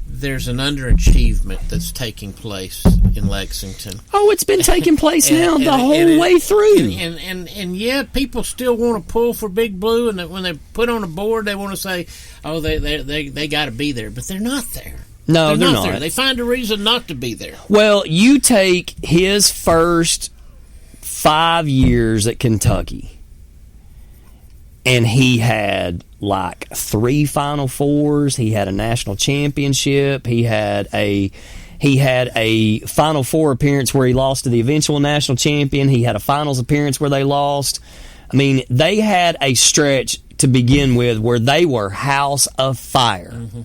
there's an underachievement that's taking place in Lexington. Oh, it's been taking place now the whole way through. And yeah, people still want to pull for Big Blue, and when they put on a board, they want to say, "Oh, they got to be there," but they're not there. No, they're not there. They find a reason not to be there. Well, you take his first 5 years at Kentucky. And he had like 3 Final Fours. He had a national championship. He had a Final Four appearance where he lost to the eventual national champion. He had a finals appearance where they lost. I mean, they had a stretch to begin with where they were house of fire. Mm-hmm.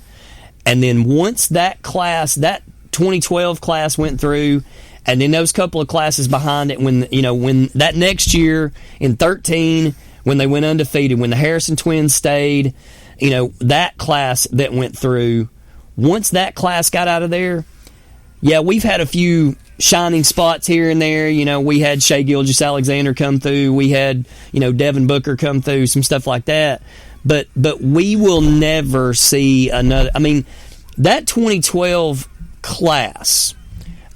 And then once that 2012 class went through, And then those couple of classes behind it, when that next year in 13, when they went undefeated, when the Harrison twins stayed, that class that went through, once that class got out of there, yeah, we've had a few shining spots here and there. We had Shea Gilgeous-Alexander come through. We had, Devin Booker come through, some stuff like that. But we will never see another. I mean, that 2012 class,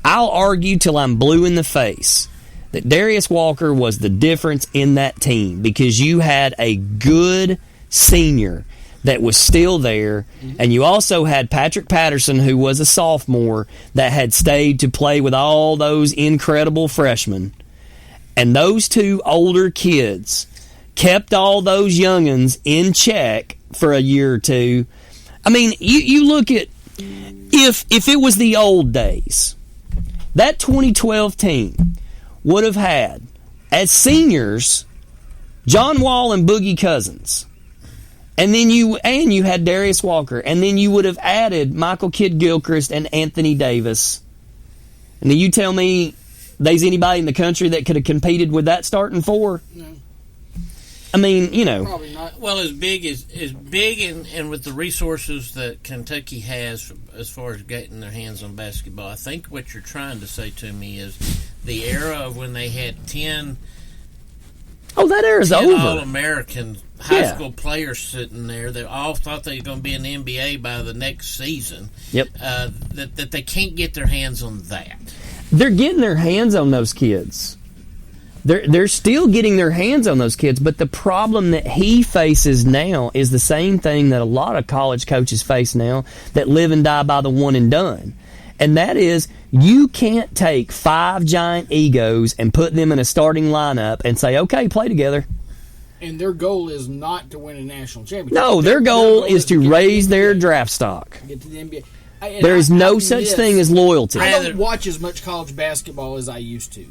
I'll argue till I'm blue in the face that Darius Walker was the difference in that team, because you had a good senior that was still there, and you also had Patrick Patterson, who was a sophomore, that had stayed to play with all those incredible freshmen. And those two older kids kept all those youngins in check for a year or two. I mean, you look at, if it was the old days, that 2012 team would have had, as seniors, John Wall and Boogie Cousins. And then you had Darius Walker. And then you would have added Michael Kidd-Gilchrist and Anthony Davis. And then you tell me there's anybody in the country that could have competed with that starting four? No. I mean, Probably not. Well, as big and with the resources that Kentucky has as far as getting their hands on basketball, I think what you're trying to say to me is the era of when they had 10 that era's over. All-American high school players sitting there that all thought they were going to be in the NBA by the next season. Yep. That they can't get their hands on that. They're getting their hands on those kids. They're still getting their hands on those kids, but the problem that he faces now is the same thing that a lot of college coaches face now, that live and die by the one and done. And that is, you can't take 5 giant egos and put them in a starting lineup and say, okay, play together. And their goal is not to win a national championship. No, their goal is to raise their draft stock. Get to the NBA. There is no such thing as loyalty. I don't watch as much college basketball as I used to.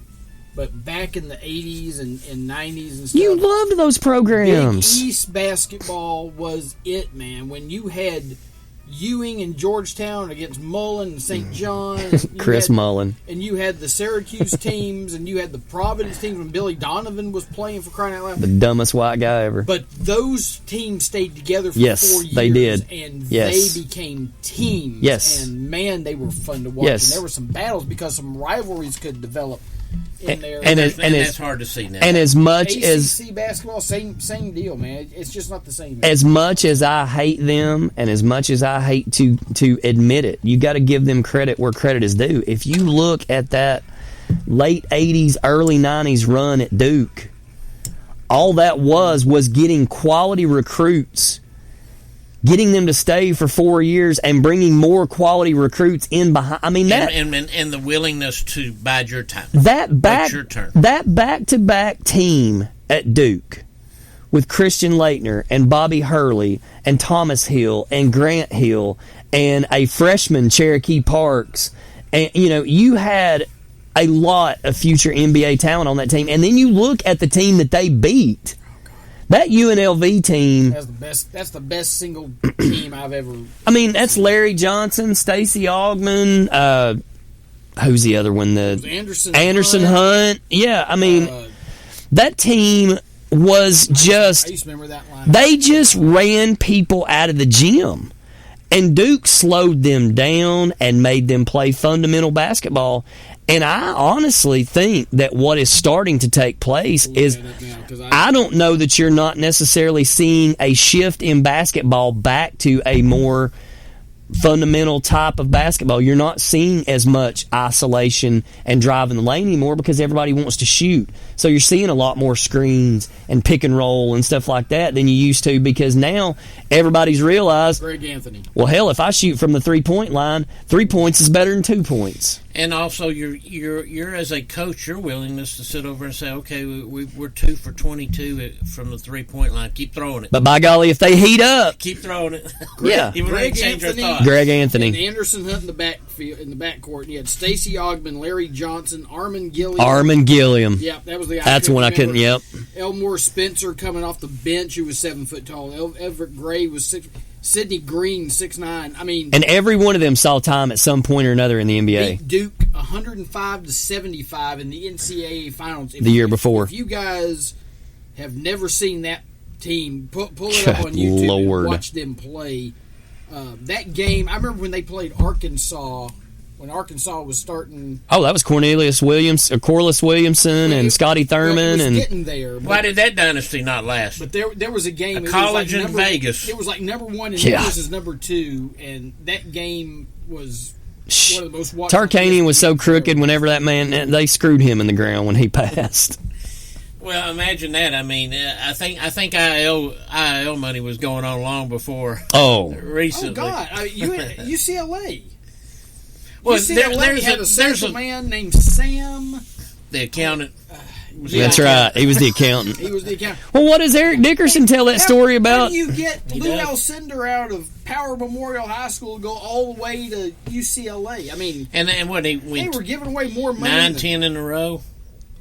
But back in the 80s and 90s and stuff, you loved those programs. Big East basketball was it, man. When you had Ewing and Georgetown against Mullen and St. John's. Chris Mullen. And you had the Syracuse teams, and you had the Providence teams when Billy Donovan was playing, for crying out loud. The dumbest white guy ever. But those teams stayed together for 4 years. They did. And yes. they became teams. Yes. And, man, they were fun to watch. Yes. And there were some battles because some rivalries could develop in there. And that's hard to see now. And as much ACC as basketball, same deal, man. It's just not the same. As much as I hate them, and as much as I hate to admit it, you got to give them credit where credit is due. If you look at that late 80s, early 90s run at Duke, all that was getting quality recruits, getting them to stay for 4 years, and bringing more quality recruits in behind. I mean, that and the willingness to bide your time. Bite your turn. That back-to-back team at Duke with Christian Laettner and Bobby Hurley and Thomas Hill and Grant Hill and a freshman Cherokee Parks, and you had a lot of future NBA talent on that team. And then you look at the team that they beat. That UNLV team. That's the best single team I've ever. I mean, that's Larry Johnson, Stacey Augmon. Who's the other one? Anderson Hunt. Yeah, I mean, that team was just. I used to remember that line. They just ran people out of the gym, and Duke slowed them down and made them play fundamental basketball. And I honestly think that what is starting to take place is, I don't know that you're not necessarily seeing a shift in basketball back to a more fundamental type of basketball. You're not seeing as much isolation and driving the lane anymore because everybody wants to shoot. So you're seeing a lot more screens and pick and roll and stuff like that than you used to, because now everybody's realized, Greg Anthony. Well, hell, if I shoot from the 3-point line, 3 points is better than 2 points. And also, you're as a coach, your willingness to sit over and say, okay, we're 2 for 22 from the 3-point line. Keep throwing it. But by golly, if they heat up, keep throwing it. Yeah, even Greg change our Anthony, thoughts. Greg Anthony, and Anderson Hunt in the backcourt. And you had Stacey Augmon, Larry Johnson, Armin Gilliam. Yeah, that was the guy. That's one I couldn't. Yep. Elmore Spencer coming off the bench, who was 7 foot tall. Everett Gray was 6. Sidney Green, 6'9". I mean, and every one of them saw time at some point or another in the NBA. Beat Duke 105-75 in the NCAA finals The year before. If you guys have never seen that team, pull it up on YouTube Lord. and watch them play. That game, I remember when they played Arkansas. When Arkansas was starting, Oh, that was Cornelius Williamson and Scotty Thurman and getting there. Why did that dynasty not last? But there was a game. College in Vegas. It was like number 1 and versus number 2, and that game was one of the most watched. Tarkanian was so crooked whenever that man, they screwed him in the ground when he passed. Well, imagine that. I mean, I think IL money was going on long before. Recently. Oh God! UCLA. Well, UCLA had a special man named Sam. The accountant. That's right. He was the accountant. He was the accountant. Well, what does Eric Dickerson tell that story about? How do you get Lou Alcindor out of Power Memorial High School to go all the way to UCLA? I mean, and what they were giving away more money. 9-10 in a row.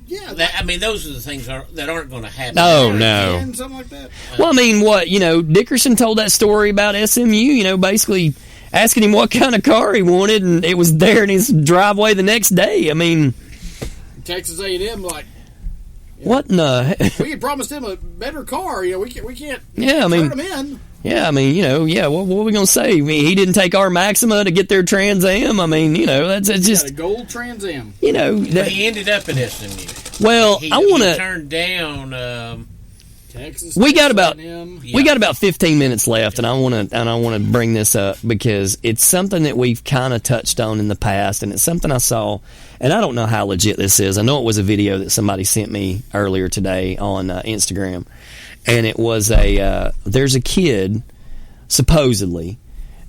Yeah, those are the things that aren't going to happen. Oh, no. Something like that. Well, I mean, Dickerson told that story about SMU, basically asking him what kind of car he wanted, and it was there in his driveway the next day. I mean, Texas A&M, what in the? We had promised him a better car. We can't. Yeah, I mean, turn him in. Yeah, I mean, what are we gonna say? I mean, he didn't take our Maxima to get their Trans Am. I mean, that's just a gold Trans Am. But he ended up at SMU. Well, I want to turn down. Texas. We got about 15 minutes left, and I want to bring this up because it's something that we've kind of touched on in the past, and it's something I saw, and I don't know how legit this is. I know it was a video that somebody sent me earlier today on Instagram, and it was there's a kid supposedly,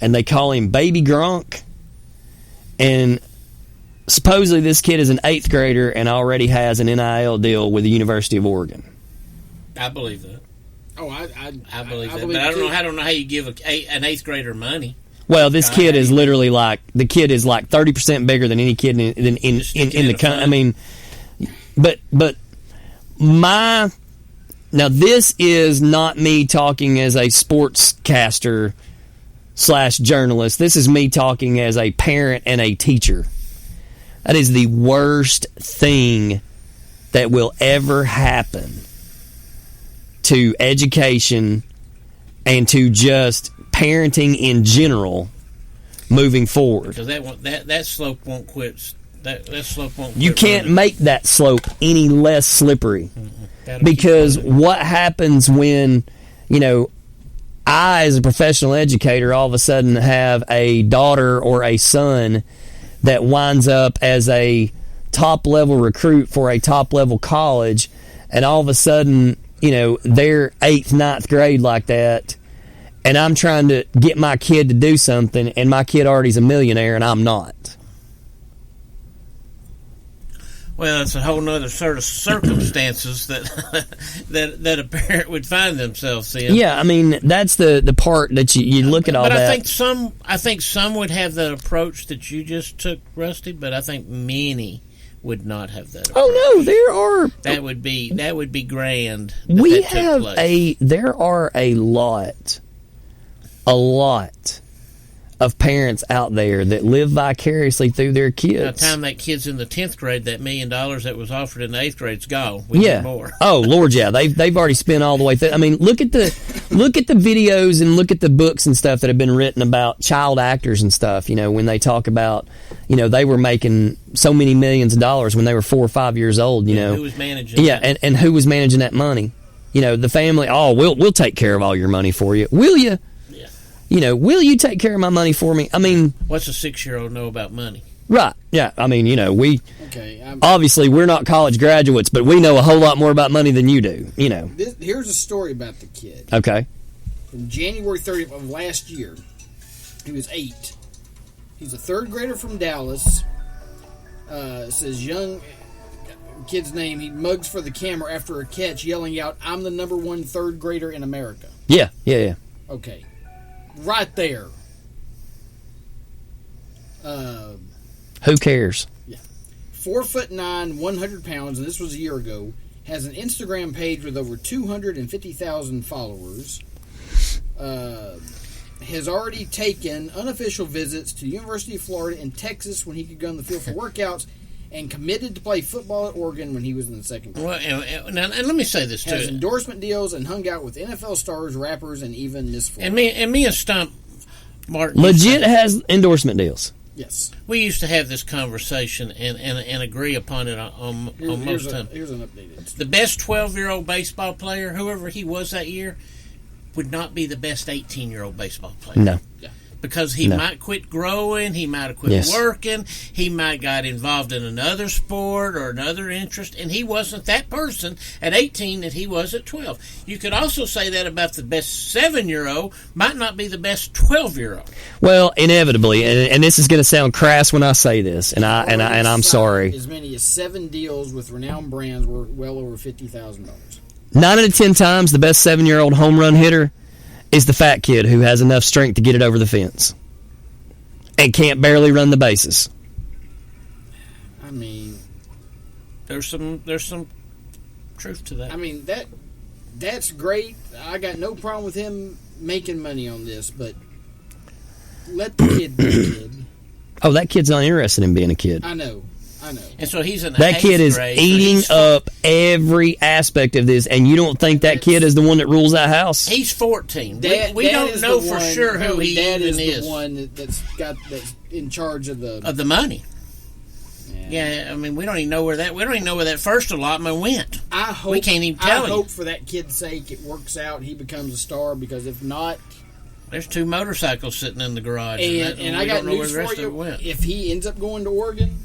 and they call him Baby Gronk, and supposedly this kid is an 8th grader and already has an NIL deal with the University of Oregon. I believe that. Oh, I believe that. But I don't know how you give an 8th grader money. Well, this kid is literally like 30% bigger than any kid in the country. I mean, but now this is not me talking as a sportscaster / journalist. This is me talking as a parent and a teacher. That is the worst thing that will ever happen to education and to just parenting in general moving forward. Because that slope won't quit. That slope won't quit. You can't running. make that slope any less slippery. Because what happens when, I as a professional educator all of a sudden have a daughter or a son that winds up as a top-level recruit for a top-level college, and all of a sudden, they're 8th, 9th grade like that, and I'm trying to get my kid to do something, and my kid already's a millionaire, and I'm not. Well, it's a whole other sort of circumstances that a parent would find themselves in. Yeah, I mean, that's the part that you look at all that. But I think some would have that approach that you just took, Rusty. But I think many would not have that approach. Oh no, there are. That would be grand. There are a lot of parents out there that live vicariously through their kids. By the time that kid's in the 10th grade, that $1 million that was offered in the 8th grade's gone. We need more. Oh Lord, yeah, they've already spent all the way through. I mean, look at the videos and look at the books and stuff that have been written about child actors and stuff. When they talk about, they were making so many millions of dollars when they were 4 or 5 years old. Who was managing? Yeah, and who was managing that money? The family. Oh, we'll take care of all your money for you. Will you? Will you take care of my money for me? I mean, what's a 6-year-old know about money? Right. Yeah. I mean, obviously we're not college graduates, but we know a whole lot more about money than you do. Here's a story about the kid. Okay. From January 30th of last year, he was 8. He's a 3rd grader from Dallas. It says young kid's name. He mugs for the camera after a catch, yelling out, "I'm the number 1 3rd grader in America." Yeah. Okay. Right there. Who cares? Yeah. 4'9", 100 pounds, and this was a year ago. Has an Instagram page with over 250,000 followers. has already taken unofficial visits to the University of Florida and Texas when he could go on the field for workouts, and committed to play football at Oregon when he was in the second grade. Well, and let me say this too. Has endorsement deals and hung out with NFL stars, rappers, and even Miss Florida. And me and Stump Martin legit has endorsement deals. Yes. We used to have this conversation and agree upon it on most time. Here's an update. The best 12-year-old baseball player, whoever he was that year, would not be the best 18-year-old baseball player. No. Yeah. Because he might quit growing, he might have quit working, he might got involved in another sport or another interest, and he wasn't that person at 18 that he was at 12. You could also say that about the best 7-year-old might not be the best 12-year-old. Well, inevitably, and this is going to sound crass when I say this, and I'm sorry. As many as 7 deals with renowned brands were well over $50,000. 9 out of 10 times, the best 7-year-old home run hitter is the fat kid who has enough strength to get it over the fence and can't barely run the bases. I mean, there's some truth to that. I mean, that's great. I got no problem with him making money on this, but let the kid be a kid. Oh, that kid's not interested in being a kid. I know. And so he's in that kid is grade, eating up every aspect of this, and you don't think that kid is the one that rules that house? He's 14. We don't know for sure who he Dad even is. The one that's in charge of the money. Yeah, I mean we don't even know where that first allotment went. We can't even tell you. I hope for that kid's sake it works out. He becomes a star, because if not, there's 2 motorcycles sitting in the garage, and I got news for you. If he ends up going to Oregon,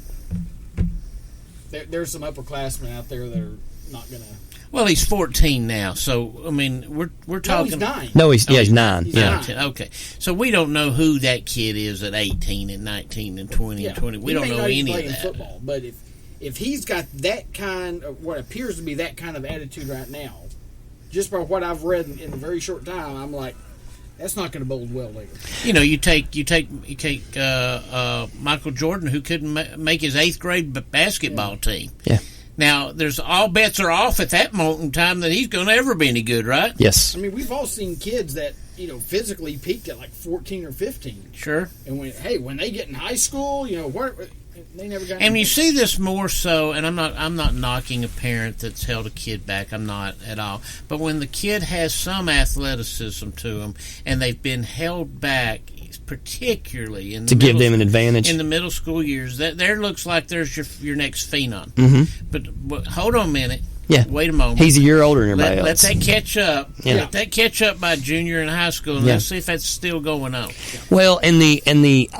there's some upperclassmen out there that are not going to. Well, he's 14 now, so I mean, we're talking. No, he's 9. No, he's 9. He's yeah. 9. Okay, so we don't know who that kid is at 18 and 19 and 20 and 20. We don't know any of that. Football, but if he's got that kind of what appears to be that kind of attitude right now, just by what I've read in a very short time, I'm like, that's not going to bode well later. You know, you take Michael Jordan, who couldn't make his 8th grade basketball team. Yeah. Now, there's all bets are off at that moment in time that he's going to ever be any good, right? Yes. I mean, we've all seen kids that physically peaked at like 14 or 15. Sure. And when they get in high school, they never got. And you see this more so, and I'm not knocking a parent that's held a kid back. I'm not at all. But when the kid has some athleticism to them, and they've been held back, particularly in to give them an advantage in the middle school years, that there looks like there's your next phenom. Mm-hmm. But hold on a minute. Yeah. Wait a moment. He's a year older than everybody Let else. that catch up. Yeah. Let that catch up by junior in high school, and let's see if that's still going on. Well, and the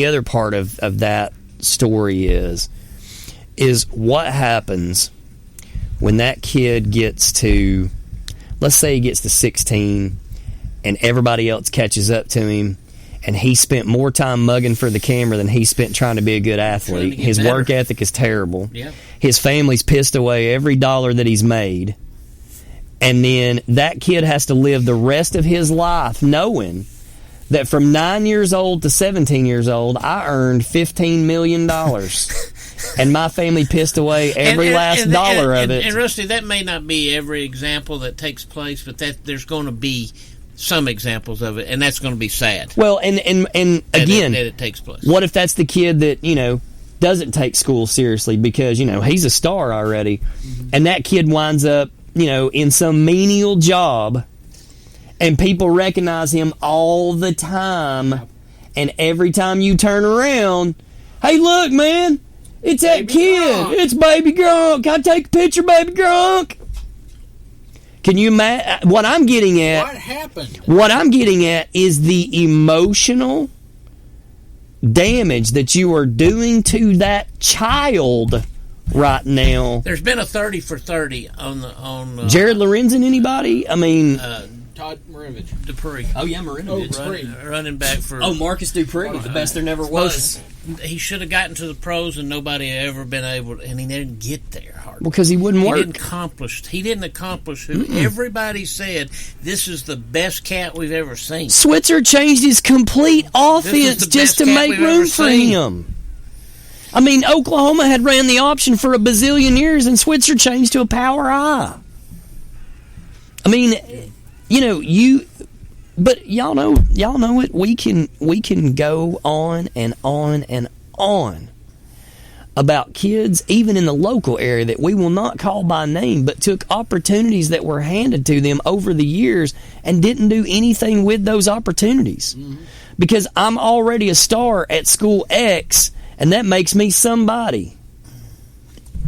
other part of that story is what happens when that kid gets to, let's say he gets to 16 and everybody else catches up to him, and he spent more time mugging for the camera than he spent trying to be a good athlete. His work ethic is terrible. Yeah. His family's pissed away every dollar that he's made. And then that kid has to live the rest of his life knowing that from 9 years old to 17 years old, I earned $15 million. And my family pissed away every last dollar of it. And Rusty, that may not be every example that takes place, but there's going to be some examples of it, and that's going to be sad. Well, and again, that it takes place. What if that's the kid that, doesn't take school seriously because, he's a star already, and that kid winds up, in some menial job, and people recognize him all the time, and every time you turn around, hey, look, man, it's that kid. Gronk. It's Baby Gronk. Can I take a picture, Baby Gronk? Can you imagine what I'm getting at? What happened? What I'm getting at is the emotional damage that you are doing to that child right now. There's been a 30 for 30 on Jared Lorenzen. Anybody? I mean, Todd Marinovich. Dupree. Oh yeah, Marinovich. Running back for. Oh, Marcus Dupree, the best there never was. He should have gotten to the pros, and nobody had ever been able to, and he didn't get there hardly. Because he wouldn't work. He didn't accomplish who everybody said this is the best cat we've ever seen. Switzer changed his complete offense just to make room for him. I mean, Oklahoma had ran the option for a bazillion years, and Switzer changed to a power I. I mean, But y'all know it. We can go on and on and on about kids, even in the local area, that we will not call by name, but took opportunities that were handed to them over the years and didn't do anything with those opportunities. Mm-hmm. Because I'm already a star at school X, and that makes me somebody.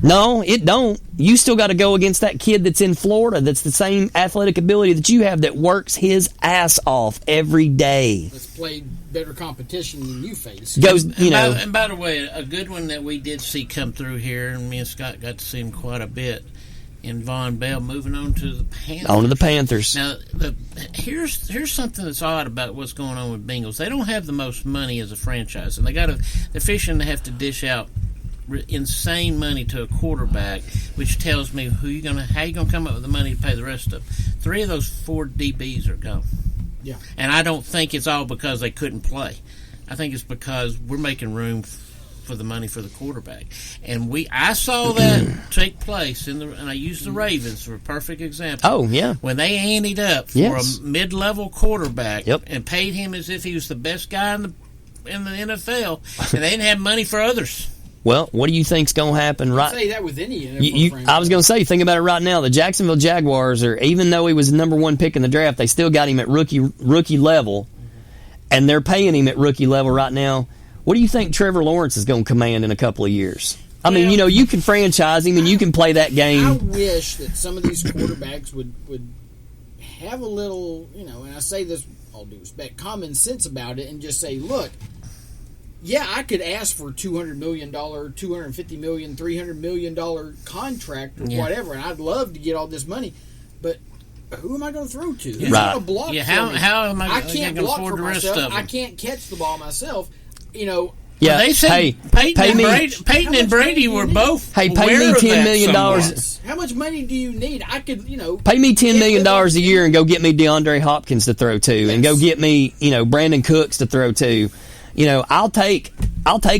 No, it don't. You still got to go against that kid that's in Florida that's the same athletic ability that you have, that works his ass off every day. Let's play better competition than you face. And by the way, a good one that we did see come through here, and me and Scott got to see him quite a bit, in Von Bell, moving on to the Panthers. On to the Panthers. Now, here's something that's odd about what's going on with Bengals. They don't have the most money as a franchise, and they're fishing to have to dish out insane money to a quarterback, which tells me how you gonna come up with the money to pay the rest of them. 3 of those 4 DBs are gone. Yeah, and I don't think it's all because they couldn't play. I think it's because we're making room for the money for the quarterback, and I saw that take place and I used the Ravens for a perfect example. Oh yeah, when they anteed up for a mid-level quarterback and paid him as if he was the best guy in the NFL, and they didn't have money for others. Well, what do you think's going to happen? Right? Say that with any NFL I was going to say, think about it right now. The Jacksonville Jaguars even though he was the number 1 pick in the draft, they still got him at rookie level, and they're paying him at rookie level right now. What do you think Trevor Lawrence is going to command in a couple of years? I mean, you can franchise him and you can play that game. I wish that some of these quarterbacks would have a little, and I say this with all due respect, common sense about it, and just say, look, yeah, I could ask for $200 million, $250 million, $300 million contract or whatever, and I'd love to get all this money, but who am I going to throw to? Who's going to block for me? How am I can't going to block afford for the rest myself. of them? I can't catch the ball myself. Yeah, they said Peyton and Brady were both. Hey, pay me $10 million. How much money do you need? I could, pay me $10 million a year and go get me DeAndre Hopkins to throw to, and go get me, Brandon Cooks to throw to. I'll take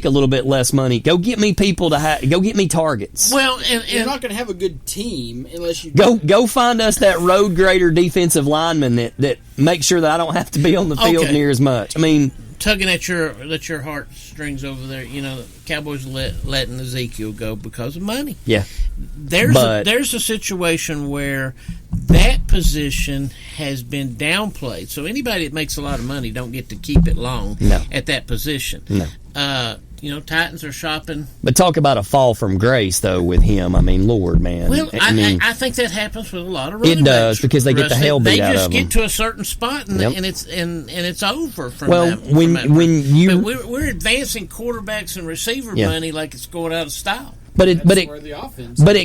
a little bit less money. Go get me people go get me targets. Well, you're not going to have a good team unless you go find us that road grader defensive lineman that makes sure that I don't have to be on the field near as much. I mean, tugging at your heartstrings over there. The Cowboys letting Ezekiel go because of money. Yeah, there's a situation where that position has been downplayed. So anybody that makes a lot of money don't get to keep it long at that position. No. Titans are shopping. But talk about a fall from grace, though, with him. I mean, Lord, man. Well, I think that happens with a lot of running backs. It does, because they get the hell beat out of them. They just get to a certain spot, and it's over from that. Well, we're advancing quarterbacks and receiver money like it's going out of style. But it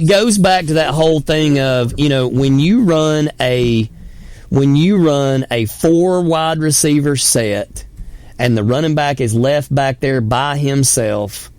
goes back to that whole thing of, when you run a 4 wide receiver set and the running back is left back there by himself,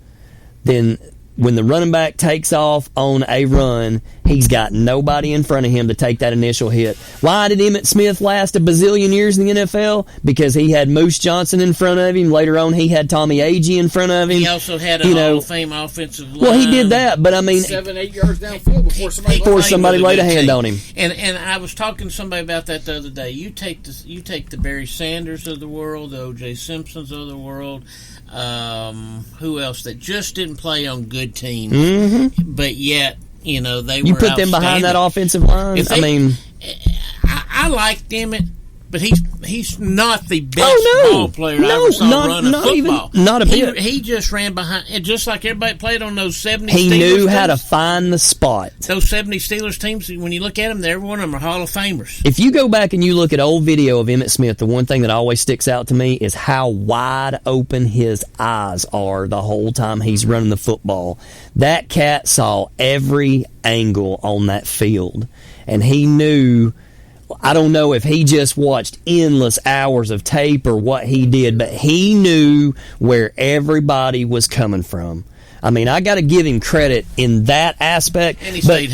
then when the running back takes off on a run, he's got nobody in front of him to take that initial hit. Why did Emmitt Smith last a bazillion years in the NFL? Because he had Moose Johnson in front of him. Later on, he had Tommy Agee in front of him. He also had a Hall of Fame offensive line. Well, he did that, but I mean, 7-8 yards downfield before somebody laid a hand on him. And I was talking to somebody about that the other day. You take the Barry Sanders of the world, the O.J. Simpsons of the world. Who else that just didn't play on good teams, but yet they were. You put them behind that offensive line. I liked Emmett, but he's not the best ball player I ever saw run a football. Not a bit. He just ran behind, and just like everybody played on those 70 He Steelers knew teams, how to find the spot. Those 70 Steelers teams, when you look at them, every one of them are Hall of Famers. If you go back and you look at old video of Emmitt Smith, the one thing that always sticks out to me is how wide open his eyes are the whole time he's running the football. That cat saw every angle on that field, and he knew. I don't know if he just watched endless hours of tape or what he did, but he knew where everybody was coming from. I mean, I got to give him credit in that aspect. And he stayed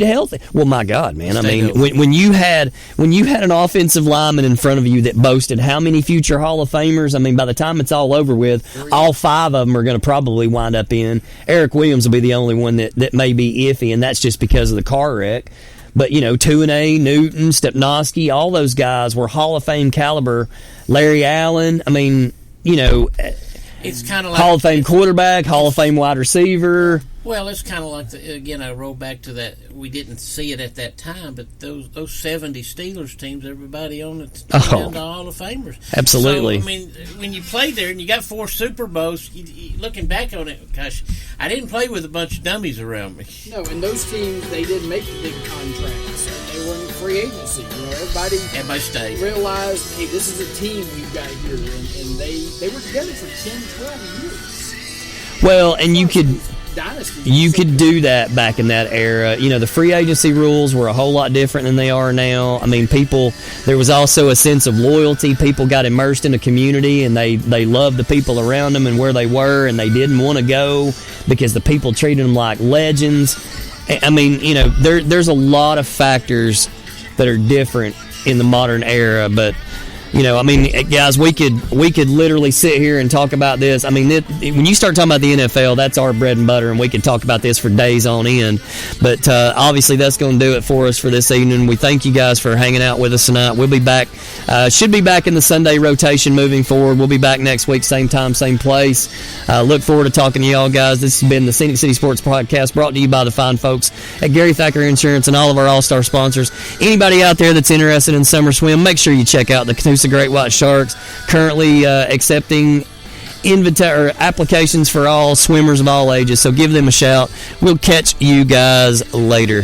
healthy. Well, my God, man! I mean, when you had an offensive lineman in front of you that boasted how many future Hall of Famers? I mean, by the time it's all over with, all 5 of them are going to probably wind up in. Eric Williams will be the only one that may be iffy, and that's just because of the car wreck. But, Tuinei, Newton, Stepnoski, all those guys were Hall of Fame caliber. Larry Allen, it's kind of like Hall of Fame quarterback, Hall of Fame wide receiver. Well, it's kind of like, again, I roll back to that. We didn't see it at that time, but those 70 Steelers teams, everybody on it, down to Hall of Famers. Absolutely. So, when you played there and you got 4 Super Bowls, looking back on it, gosh, I didn't play with a bunch of dummies around me. No, and those teams, they didn't make the big contracts. They were in free agency. Everybody stayed. Realized, hey, this is a team we've got here, and they were together for 10, 12 years. Well, and you could do that back in that era. The free agency rules were a whole lot different than they are now. There was also a sense of loyalty. People got immersed in the community, and they loved the people around them and where they were, and they didn't want to go because the people treated them like legends. There's a lot of factors that are different in the modern era, but guys, we could literally sit here and talk about this. When you start talking about the NFL, that's our bread and butter, and we could talk about this for days on end. But obviously, that's going to do it for us for this evening. We thank you guys for hanging out with us tonight. We'll be back. Should be back in the Sunday rotation moving forward. We'll be back next week, same time, same place. Look forward to talking to y'all guys. This has been the Scenic City Sports Podcast, brought to you by the fine folks at Gary Thacker Insurance and all of our all-star sponsors. Anybody out there that's interested in summer swim, make sure you check out the Canosa Great White Sharks, currently accepting applications for all swimmers of all ages, so give them a shout. We'll catch you guys later.